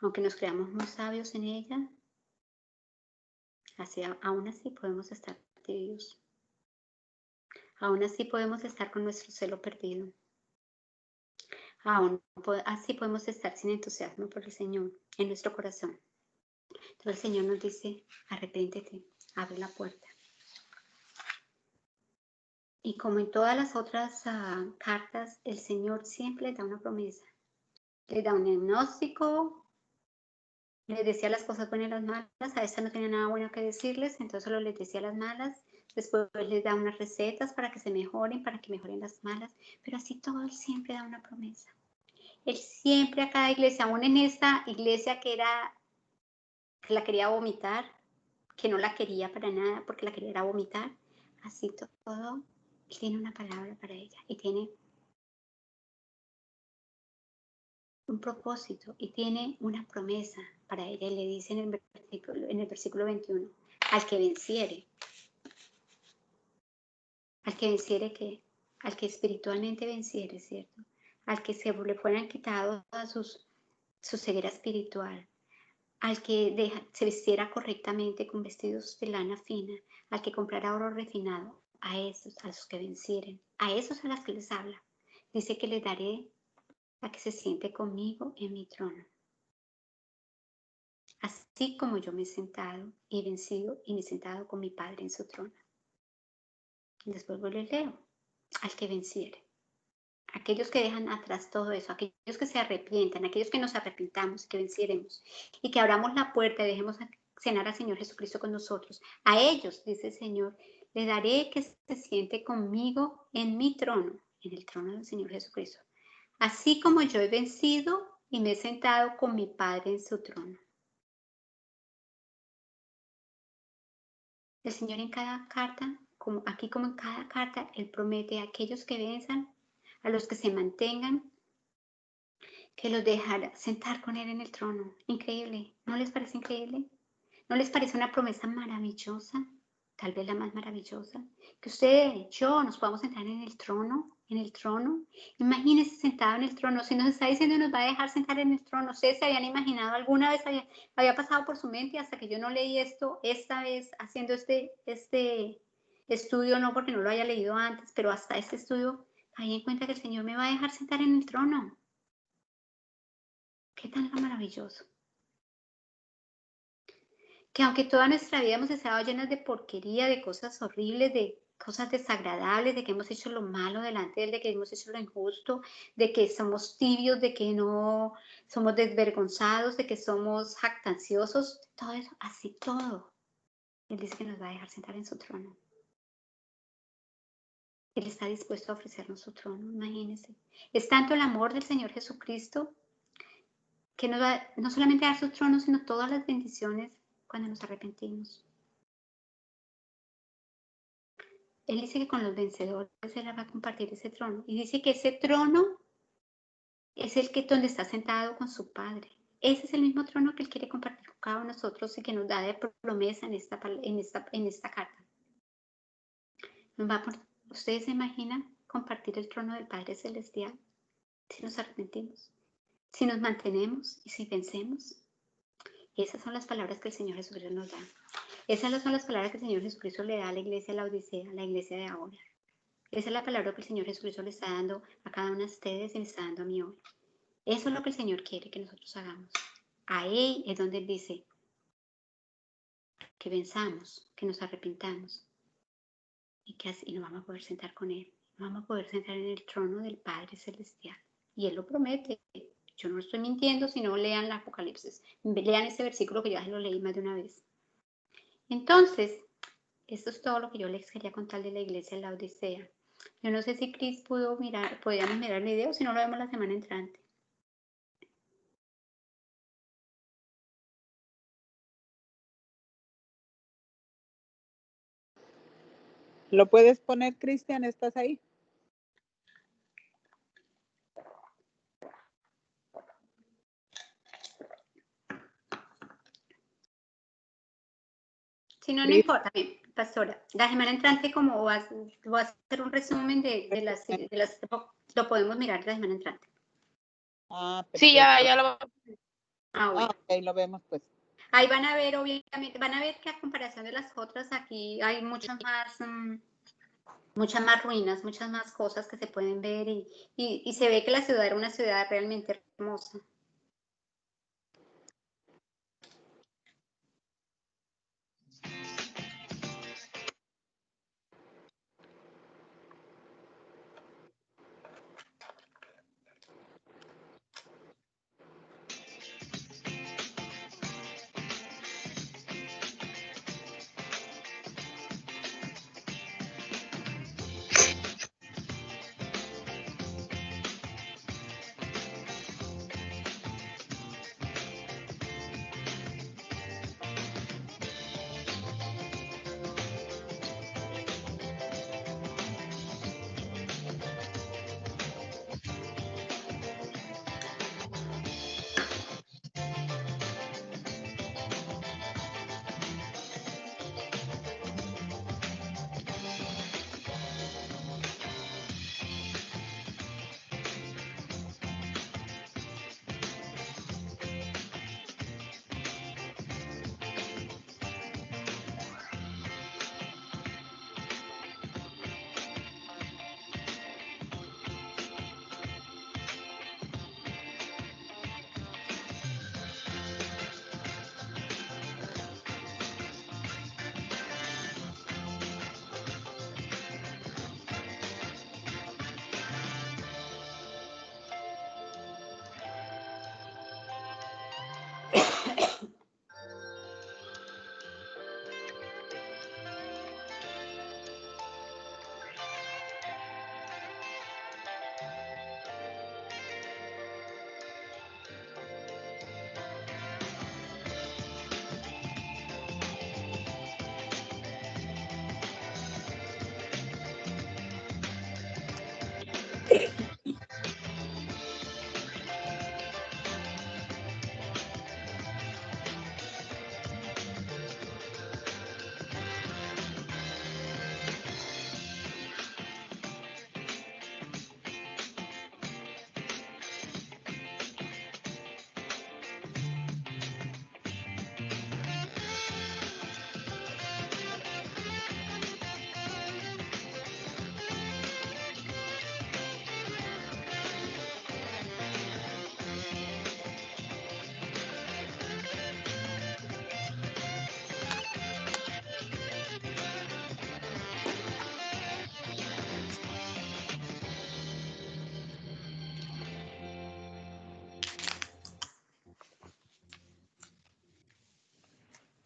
aunque nos creamos muy sabios en ella, aún así podemos estar tibios. Aún así podemos estar con nuestro celo perdido. Así podemos estar sin entusiasmo por el Señor en nuestro corazón. Entonces el Señor nos dice, arrepéntete, abre la puerta. Y como en todas las otras cartas, el Señor siempre les da una promesa. Les da un diagnóstico, les decía las cosas buenas y las malas. A esta no tenía nada bueno que decirles, entonces solo les decía las malas. Después les da unas recetas para que se mejoren, para que mejoren las malas. Pero así todo, Él siempre da una promesa. Él siempre a cada iglesia, aún en esta iglesia que la quería vomitar, que no la quería para nada porque la quería vomitar, así todo, Él tiene una palabra para ella y tiene un propósito y tiene una promesa para ella. Y le dice en el versículo 21, al que venciere ¿qué? Al que espiritualmente venciere, ¿cierto? Al que le fueran quitados su ceguera espiritual, al que se vistiera correctamente con vestidos de lana fina, al que comprara oro refinado, a los que vencieren, a esos a las que les habla. Dice que les daré a que se siente conmigo en mi trono. Así como yo me he sentado y he vencido y me he sentado con mi Padre en su trono. Después les leo, al que venciere. Aquellos que dejan atrás todo eso, aquellos que se arrepientan, aquellos que nos arrepintamos, que vencieremos y que abramos la puerta y dejemos cenar al Señor Jesucristo con nosotros. A ellos, dice el Señor, le daré que se siente conmigo en mi trono, en el trono del Señor Jesucristo. Así como yo he vencido y me he sentado con mi Padre en su trono. El Señor en cada carta, aquí como en cada carta, Él promete a aquellos que venzan, a los que se mantengan, que los dejará sentar con Él en el trono. Increíble, ¿no les parece increíble? ¿No les parece una promesa maravillosa? Tal vez la más maravillosa. Que usted, yo, nos podamos sentar en el trono, Imagínense sentado en el trono. Si nos está diciendo nos va a dejar sentar en el trono, ¿ustedes se habían imaginado alguna vez, había pasado por su mente hasta que yo no leí esto, esta vez haciendo este estudio, no porque no lo haya leído antes, pero hasta este estudio, caí en cuenta que el Señor me va a dejar sentar en el trono? ¿Qué tan maravilloso? Que aunque toda nuestra vida hemos estado llenas de porquería, de cosas horribles, de cosas desagradables, de que hemos hecho lo malo delante de Él, de que hemos hecho lo injusto, de que somos tibios, de que no somos desvergonzados, de que somos jactanciosos, todo eso, así todo. Él dice que nos va a dejar sentar en su trono. Él está dispuesto a ofrecernos su trono, imagínense. Es tanto el amor del Señor Jesucristo que nos va no solamente a dar su trono, sino todas las bendiciones cuando nos arrepentimos. Él dice que con los vencedores Él va a compartir ese trono. Y dice que ese trono es el que donde está sentado con su Padre. Ese es el mismo trono que Él quiere compartir con cada uno de nosotros y que nos da de promesa en esta carta. ¿Ustedes se imaginan compartir el trono del Padre Celestial si nos arrepentimos? Si nos mantenemos y si vencemos. Esas son las palabras que el Señor Jesucristo nos da. Esas son las palabras que el Señor Jesucristo le da a la iglesia de la Odisea, a la iglesia de ahora. Esa es la palabra que el Señor Jesucristo le está dando a cada uno de ustedes y le está dando a mí hoy. Eso es lo que el Señor quiere que nosotros hagamos. Ahí es donde Él dice que venzamos, que nos arrepintamos y que así nos vamos a poder sentar con Él. Nos vamos a poder sentar en el trono del Padre Celestial. Y Él lo promete. Yo no estoy mintiendo, sino lean el Apocalipsis. Lean ese versículo que ya se lo leí más de una vez. Entonces, esto es todo lo que yo les quería contar de la iglesia de la Odisea. Yo no sé si Chris podíamos mirar el video, si no lo vemos la semana entrante. ¿Lo puedes poner, Cristian? ¿Estás ahí? Si no, no importa, bien, pastora. La semana entrante, como voy a hacer un resumen de las, lo podemos mirar la semana entrante. Ah, perfecto. Sí, ya lo Ah, bueno. Ok, lo vemos pues. Ahí van a ver, obviamente, van a ver que a comparación de las otras, aquí hay muchas más ruinas, muchas más cosas que se pueden ver y se ve que la ciudad era una ciudad realmente hermosa.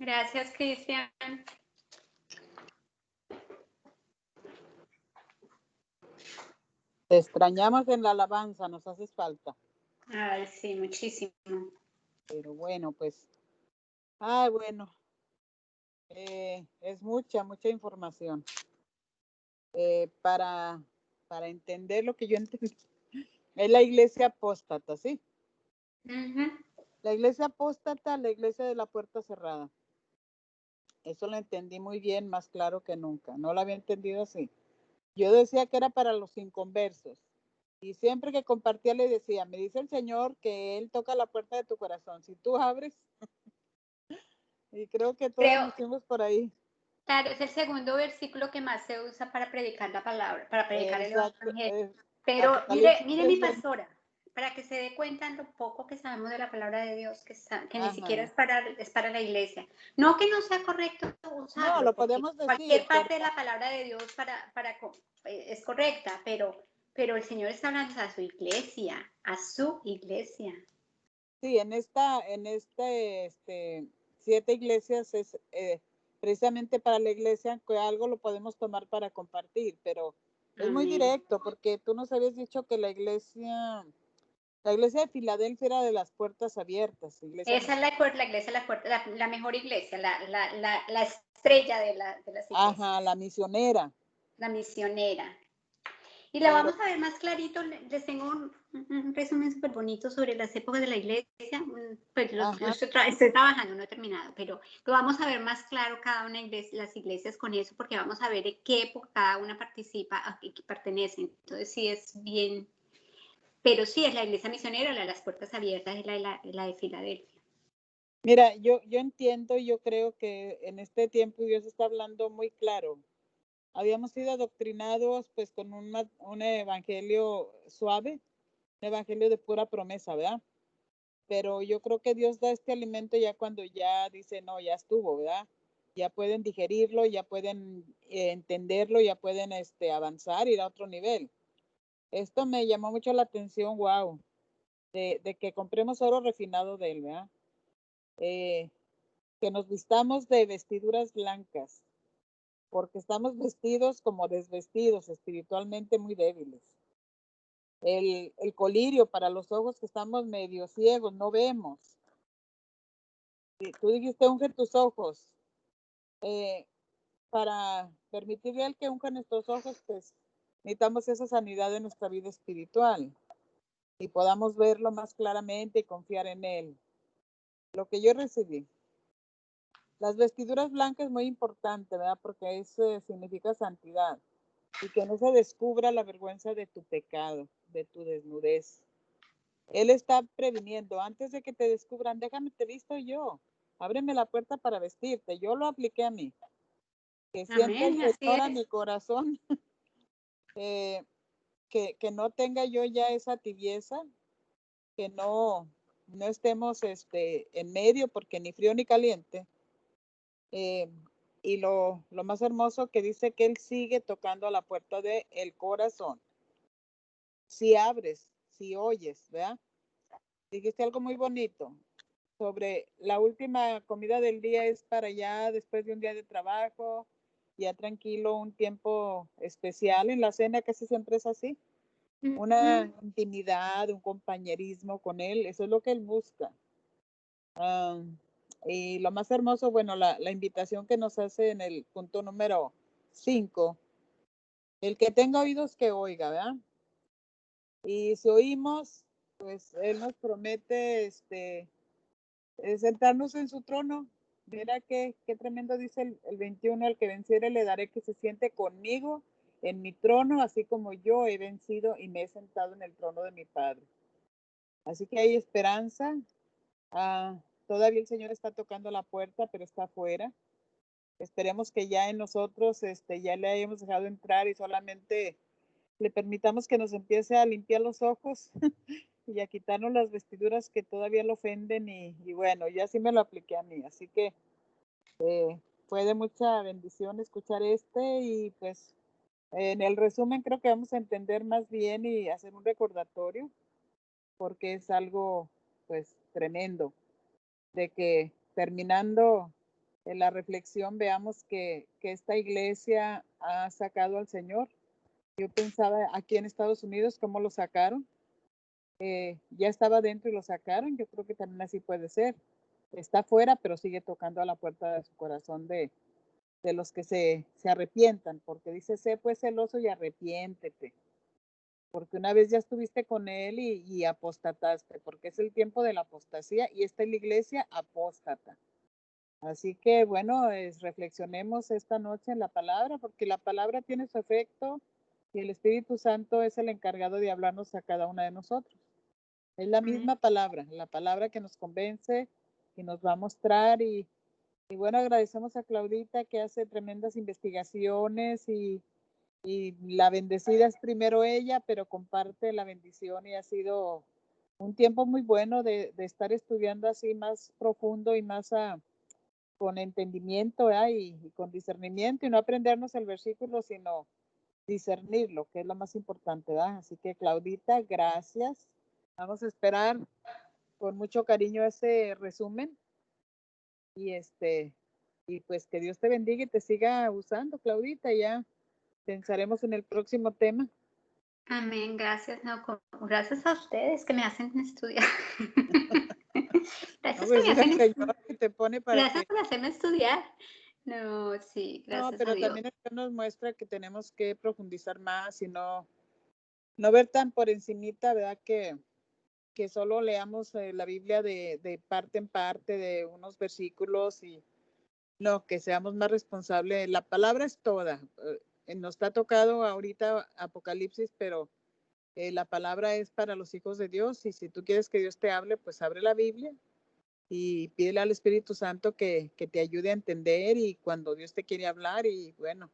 Gracias, Cristian. Te extrañamos en la alabanza, nos haces falta. Ay, sí, muchísimo. Pero bueno, pues, ay, bueno, es mucha información para entender lo que yo entendí. Es la iglesia apóstata, ¿sí? Ujú. La iglesia apóstata, la iglesia de la puerta cerrada. Eso lo entendí muy bien, más claro que nunca. No lo había entendido así. Yo decía que era para los inconversos. Y siempre que compartía le decía, me dice el Señor que Él toca la puerta de tu corazón. Si tú abres, y creo que todos Creo, nos fuimos por ahí. claro, es el segundo versículo que más se usa para predicar la palabra, para predicar el Exacto. evangelio. Pero Apocalipsis mire mi 3:20. pastora, para que se dé cuenta en lo poco que sabemos de la palabra de Dios, que ni Ajá. siquiera es para la iglesia. No que no sea correcto No, usarlo, lo porque podemos decir, cualquier pero parte de la palabra de Dios es correcta, pero el Señor está hablando a su iglesia, a su iglesia. sí, en esta 7 iglesias es precisamente para la iglesia que algo lo podemos tomar para compartir, pero es muy Amén. directo porque tú nos habías dicho que la iglesia de Filadelfia era de las puertas abiertas. Esa es la iglesia, la mejor iglesia, la estrella de las iglesias, Ajá, la misionera. la misionera. Y la Pero, vamos a ver más clarito. Les tengo un resumen súper bonito sobre las épocas de la iglesia. Pues estoy trabajando, no he terminado, pero lo vamos a ver más claro cada una de las iglesias con eso, porque vamos a ver en qué época cada una participa, a qué pertenece. Entonces sí es bien, pero sí es la iglesia misionera, la de las puertas abiertas, y la de Filadelfia. Mira, yo entiendo y yo creo que en este tiempo Dios está hablando muy claro. Habíamos sido adoctrinados pues con un evangelio suave, un evangelio de pura promesa, ¿verdad? Pero yo creo que Dios da este alimento ya cuando ya dice, no, ya estuvo, ¿verdad? Ya pueden digerirlo, ya pueden entenderlo, ya pueden avanzar, ir a otro nivel. Esto me llamó mucho la atención, wow, de que compremos oro refinado de él, ¿verdad? Eh, que nos vistamos de vestiduras blancas, porque estamos vestidos como desvestidos, espiritualmente muy débiles. El colirio para los ojos que estamos medio ciegos, no vemos. Tú dijiste, unge tus ojos. Para permitirle al que unja nuestros ojos, pues necesitamos esa sanidad de nuestra vida espiritual y podamos verlo más claramente y confiar en él. Lo que yo recibí. Las vestiduras blancas es muy importante, ¿verdad? Porque eso significa santidad y que no se descubra la vergüenza de tu pecado, de tu desnudez. Él está previniendo, antes de que te descubran, déjame te visto yo, ábreme la puerta para vestirte. Yo lo apliqué a mí. Que sienta el Amén, así Señor a es. mi corazón, que no tenga yo ya esa tibieza, que no estemos en medio, porque ni frío ni caliente. Y lo más hermoso que dice que Él sigue tocando a la puerta del corazón. Si abres, si oyes, ¿verdad? Dijiste algo muy bonito sobre la última comida del día es para ya después de un día de trabajo, ya tranquilo, un tiempo especial. En la cena casi siempre es así, una intimidad, un compañerismo con Él, eso es lo que Él busca. Y lo más hermoso, bueno, la invitación que nos hace en el punto número 5, el que tenga oídos que oiga, ¿verdad? Y si oímos, pues Él nos promete sentarnos en su trono. Mira qué tremendo dice el 21, al que venciere le daré que se siente conmigo en mi trono, así como yo he vencido y me he sentado en el trono de mi Padre. Así que hay esperanza. Todavía el Señor está tocando la puerta, pero está afuera. Esperemos que ya en nosotros ya le hayamos dejado entrar y solamente le permitamos que nos empiece a limpiar los ojos y a quitarnos las vestiduras que todavía lo ofenden y bueno, ya sí me lo apliqué a mí, así que fue de mucha bendición escuchar y pues en el resumen creo que vamos a entender más bien y hacer un recordatorio porque es algo pues tremendo de que terminando la reflexión veamos que esta iglesia ha sacado al Señor. Yo pensaba aquí en Estados Unidos cómo lo sacaron. Ya estaba dentro y lo sacaron. Yo creo que también así puede ser. Está afuera, pero sigue tocando a la puerta de su corazón de los que se arrepientan, porque dice, sé pues celoso y arrepiéntete, porque una vez ya estuviste con él y apostataste, porque es el tiempo de la apostasía y esta es la iglesia apóstata. Así que bueno, reflexionemos esta noche en la palabra, porque la palabra tiene su efecto y el Espíritu Santo es el encargado de hablarnos a cada una de nosotros. Es la misma palabra, la palabra que nos convence y nos va a mostrar y bueno, agradecemos a Claudita que hace tremendas investigaciones y la bendecida es primero ella, pero comparte la bendición y ha sido un tiempo muy bueno de estar estudiando así más profundo y más con entendimiento y con discernimiento y no aprendernos el versículo, sino discernirlo, que es lo más importante, ¿verdad? Así que Claudita, gracias. Vamos a esperar con mucho cariño ese resumen y y pues que Dios te bendiga y te siga usando, Claudita, ya pensaremos en el próximo tema. Amén, gracias, no, gracias a ustedes que me hacen estudiar. No, Gracias que pues me es el hacen Señor que te pone para gracias que... por hacerme estudiar. No, sí, No, gracias a pero Dios. también el Señor nos muestra que tenemos que profundizar más y no ver tan por encimita, ¿verdad? Que solo leamos la Biblia de parte en parte, de unos versículos y no, que seamos más responsables. La palabra es toda. Nos está tocado ahorita Apocalipsis, pero la palabra es para los hijos de Dios y si tú quieres que Dios te hable, pues abre la Biblia y pídele al Espíritu Santo que te ayude a entender y cuando Dios te quiere hablar. Y bueno,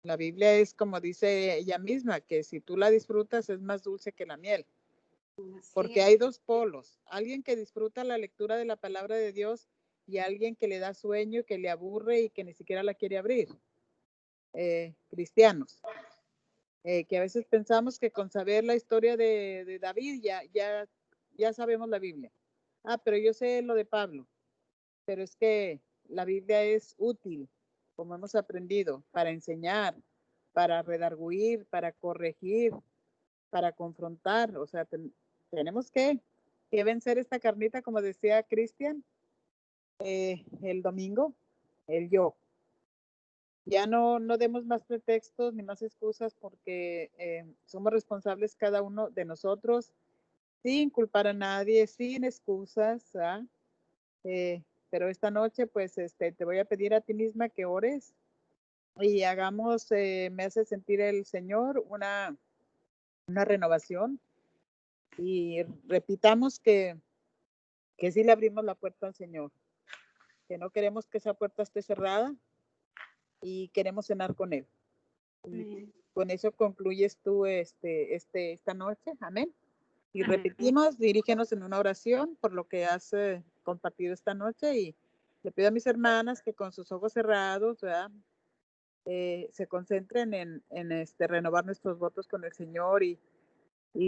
la Biblia es como dice ella misma, que si tú la disfrutas es más dulce que la miel, Así porque es. hay dos polos, alguien que disfruta la lectura de la palabra de Dios y alguien que le da sueño, que le aburre y que ni siquiera la quiere abrir. Cristianos, que a veces pensamos que con saber la historia de David ya sabemos la Biblia. Ah, pero yo sé lo de Pablo, pero es que la Biblia es útil, como hemos aprendido, para enseñar, para redarguir, para corregir, para confrontar. O sea, tenemos que vencer esta carnita, como decía Cristian el domingo, el yo. Ya no demos más pretextos ni más excusas porque somos responsables cada uno de nosotros, sin culpar a nadie, sin excusas. ¿Ah? Pero esta noche, pues, te voy a pedir a ti misma que ores y hagamos, me hace sentir el Señor una renovación y repitamos que sí le abrimos la puerta al Señor, que no queremos que esa puerta esté cerrada y queremos cenar con Él. Y con eso concluyes tú esta noche. Amén. Y repetimos, dirígenos en una oración por lo que has compartido esta noche y le pido a mis hermanas que con sus ojos cerrados, ¿verdad? Se concentren en renovar nuestros votos con el Señor y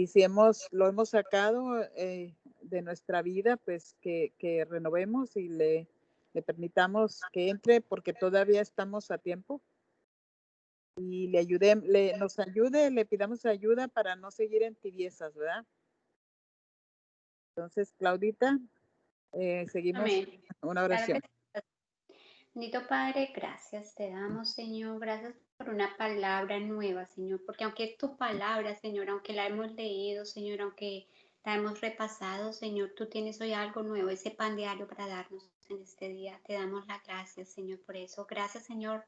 si lo hemos sacado de nuestra vida, pues que renovemos y le permitamos que entre porque todavía estamos a tiempo y nos ayude, le pidamos ayuda para no seguir en tibiezas, ¿verdad? Entonces, Claudita, seguimos Amén. una Claro oración. que sí. Bendito Padre, gracias te damos, Señor, gracias por una palabra nueva, Señor, porque aunque es tu palabra, Señor, aunque la hemos leído, Señor, aunque la hemos repasado, Señor, tú tienes hoy algo nuevo, ese pan diario para darnos en este día. Te damos las gracias, Señor, por eso. Gracias, Señor,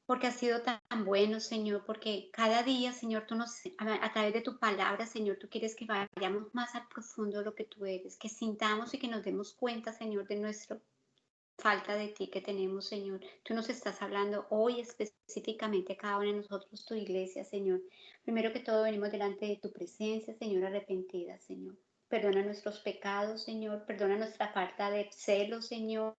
porque has sido tan bueno, Señor, porque cada día, Señor, tú a través de tu palabra, Señor, tú quieres que vayamos más al profundo de lo que tú eres, que sintamos y que nos demos cuenta, Señor, de nuestra falta de ti que tenemos, Señor. Tú nos estás hablando hoy específicamente a cada uno de nosotros, tu iglesia, Señor. Primero que todo, venimos delante de tu presencia, Señor, arrepentida, Señor. Perdona nuestros pecados, Señor. Perdona nuestra falta de celo, Señor.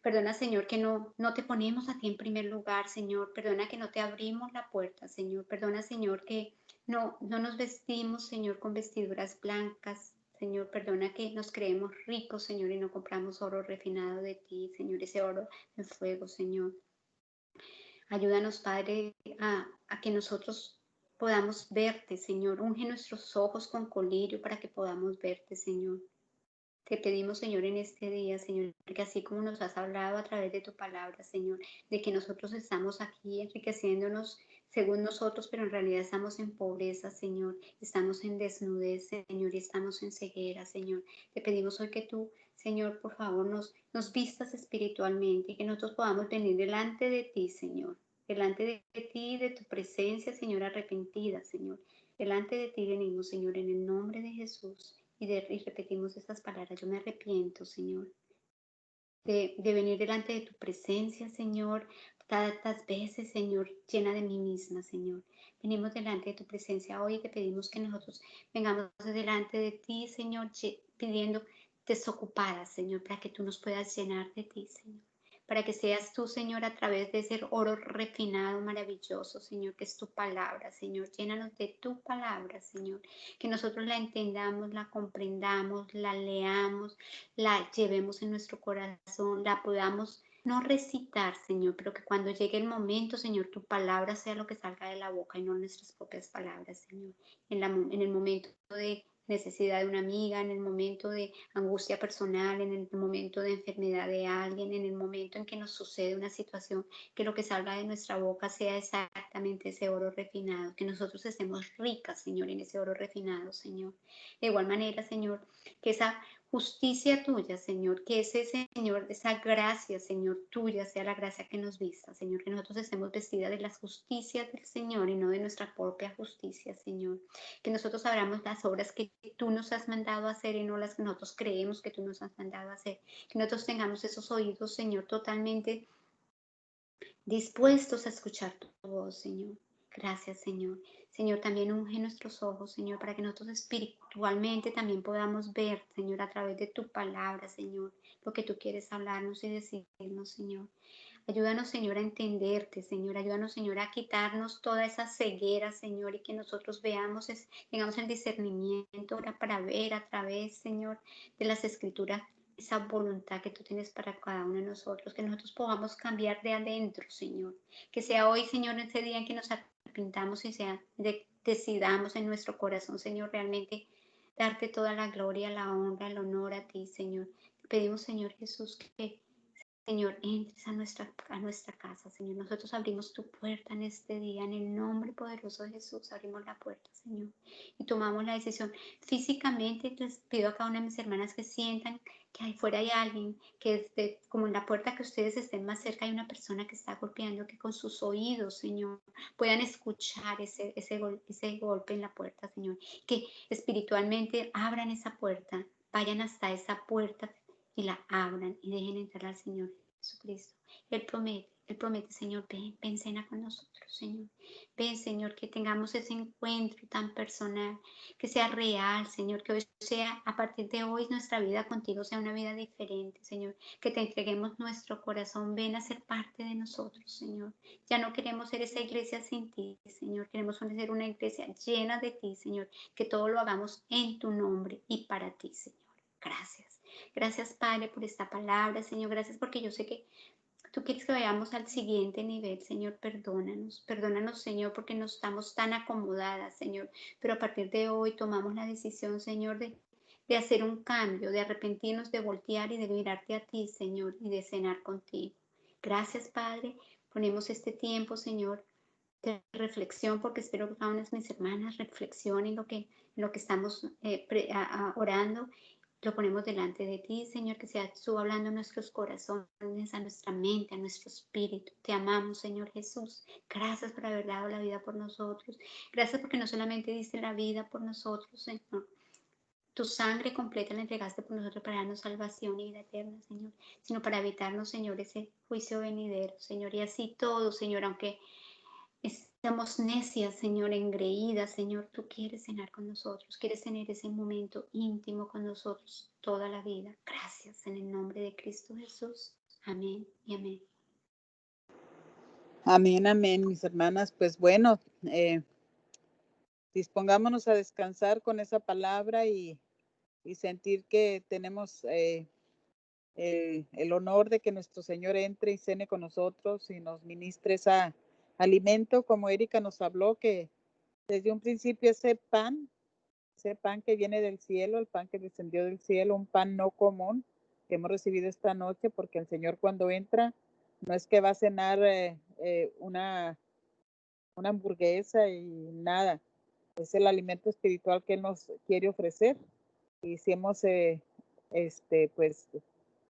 Perdona, Señor, que no te ponemos a ti en primer lugar, Señor. Perdona que no te abrimos la puerta, Señor. Perdona, Señor, que no nos vestimos, Señor, con vestiduras blancas. Señor, perdona que nos creemos ricos, Señor, y no compramos oro refinado de ti, Señor, ese oro en fuego, Señor. Ayúdanos, Padre, a que nosotros podamos verte, Señor. Unge nuestros ojos con colirio para que podamos verte, Señor. Te pedimos, Señor, en este día, Señor, que así como nos has hablado a través de tu palabra, Señor, de que nosotros estamos aquí enriqueciéndonos según nosotros, pero en realidad estamos en pobreza, Señor, estamos en desnudez, Señor, y estamos en ceguera, Señor. Te pedimos hoy que tú, Señor, por favor, nos vistas espiritualmente y que nosotros podamos venir delante de ti, Señor, delante de ti, de tu presencia, Señor, arrepentida, Señor. Delante de ti venimos, Señor, en el nombre de Jesús. Y repetimos estas palabras. Yo me arrepiento, Señor, de venir delante de tu presencia, Señor, tantas veces, Señor, llena de mí misma, Señor. Venimos delante de tu presencia hoy y te pedimos que nosotros vengamos delante de ti, Señor, pidiendo desocupadas, Señor, para que tú nos puedas llenar de ti, Señor. Para que seas tú, Señor, a través de ese oro refinado, maravilloso, Señor, que es tu palabra, Señor. Llénanos de tu palabra, Señor. Que nosotros la entendamos, la comprendamos, la leamos, la llevemos en nuestro corazón, la podamos no recitar, Señor, pero que cuando llegue el momento, Señor, tu palabra sea lo que salga de la boca y no nuestras propias palabras, Señor. En el momento de necesidad de una amiga, en el momento de angustia personal, en el momento de enfermedad de alguien, en el momento en que nos sucede una situación, que lo que salga de nuestra boca sea exactamente ese oro refinado, que nosotros estemos ricas, Señor, en ese oro refinado, Señor. De igual manera, Señor, que justicia tuya, Señor, que ese, Señor, esa gracia, Señor, tuya sea la gracia que nos vista, Señor, que nosotros estemos vestidas de las justicias del Señor y no de nuestra propia justicia, Señor, que nosotros abramos las obras que tú nos has mandado a hacer y no las que nosotros creemos que tú nos has mandado a hacer, que nosotros tengamos esos oídos, Señor, totalmente dispuestos a escuchar tu voz, Señor. Gracias, Señor. Señor, también unge nuestros ojos, Señor, para que nosotros espiritualmente también podamos ver, Señor, a través de tu palabra, Señor, lo que tú quieres hablarnos y decirnos, Señor. Ayúdanos, Señor, a entenderte, Señor. Ayúdanos, Señor, a quitarnos toda esa ceguera, Señor, y que nosotros veamos, tengamos el discernimiento ahora para ver a través, Señor, de las Escrituras, esa voluntad que tú tienes para cada uno de nosotros, que nosotros podamos cambiar de adentro, Señor. Que sea hoy, Señor, ese día en que nos arrepintamos y decidamos en nuestro corazón, Señor, realmente darte toda la gloria, la honra, el honor a ti, Señor. Te pedimos, Señor Jesús, que Señor, entres a nuestra casa, Señor. Nosotros abrimos tu puerta en este día, en el nombre poderoso de Jesús. Abrimos la puerta, Señor, y tomamos la decisión. Físicamente les pido a cada una de mis hermanas que sientan que ahí fuera hay alguien, que como en la puerta que ustedes estén más cerca, hay una persona que está golpeando, que con sus oídos, Señor, puedan escuchar ese golpe en la puerta, Señor. Que espiritualmente abran esa puerta, vayan hasta esa puerta y la abran y dejen entrar al Señor Jesucristo. Él promete, Señor, ven, cena con nosotros, Señor. Ven, Señor, que tengamos ese encuentro tan personal, que sea real, Señor, que hoy sea, a partir de hoy, nuestra vida contigo sea una vida diferente, Señor. Que te entreguemos nuestro corazón, ven a ser parte de nosotros, Señor. Ya no queremos ser esa iglesia sin ti, Señor. Queremos ser una iglesia llena de ti, Señor. Que todo lo hagamos en tu nombre y para ti, Señor. Gracias. Gracias, Padre, por esta palabra, Señor. Gracias porque yo sé que tú quieres que vayamos al siguiente nivel, Señor. Perdónanos. Perdónanos, Señor, porque no estamos tan acomodadas, Señor. Pero a partir de hoy tomamos la decisión, Señor, de hacer un cambio, de arrepentirnos, de voltear y de mirarte a ti, Señor, y de cenar contigo. Gracias, Padre. Ponemos este tiempo, Señor, de reflexión, porque espero que cada una de mis hermanas reflexionen lo que estamos orando. Lo ponemos delante de ti, Señor, que sea tú hablando a nuestros corazones, a nuestra mente, a nuestro espíritu. Te amamos, Señor Jesús. Gracias por haber dado la vida por nosotros. Gracias porque no solamente diste la vida por nosotros, Señor. Tu sangre completa la entregaste por nosotros para darnos salvación y vida eterna, Señor, sino para evitarnos, Señor, ese juicio venidero, Señor. Y así todo, Señor, aunque estamos necias, Señor, engreídas, Señor, tú quieres cenar con nosotros, quieres tener ese momento íntimo con nosotros toda la vida. Gracias en el nombre de Cristo Jesús. Amén y amén. Amén, amén, mis hermanas. Pues bueno, dispongámonos a descansar con esa palabra y sentir que tenemos el honor de que nuestro Señor entre y cene con nosotros y nos ministre ese alimento, como Erika nos habló, que desde un principio ese pan que viene del cielo, el pan que descendió del cielo, un pan no común que hemos recibido esta noche, porque el Señor cuando entra no es que va a cenar una hamburguesa y nada, es el alimento espiritual que Él nos quiere ofrecer. Y si hemos pues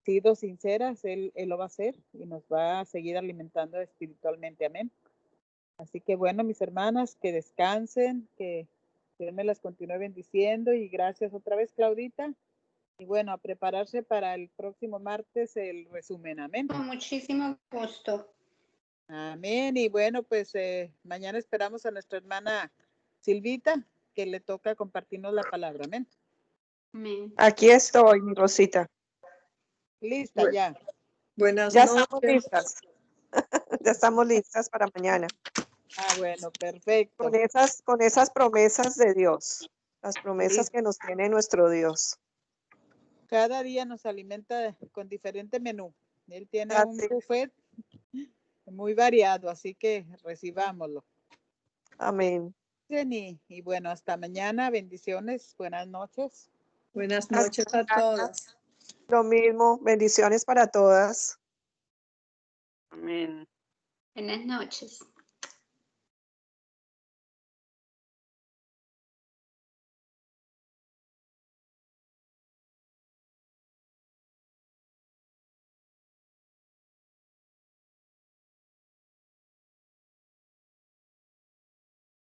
sido sinceras, él lo va a hacer y nos va a seguir alimentando espiritualmente. Amén. Así que bueno, mis hermanas, que descansen, que Dios me las continúe bendiciendo y gracias otra vez, Claudita. Y bueno, a prepararse para el próximo martes el resumen. Amén. Con muchísimo gusto. Amén. Y bueno, pues mañana esperamos a nuestra hermana Silvita, que le toca compartirnos la palabra. Amén. Amén. Aquí estoy, mi Rosita. Lista ya. Buenas Ya noches. estamos listas. Ya estamos listas para mañana. Ah, bueno, perfecto. Con esas promesas de Dios. Las promesas Sí. que nos tiene nuestro Dios. Cada día nos alimenta con diferente menú. Él tiene un Así. buffet muy variado, así que recibámoslo. Amén. Y bueno, hasta mañana. Bendiciones. Buenas noches. Buenas noches a todas. Lo mismo. Bendiciones para todas. Amén. Buenas noches.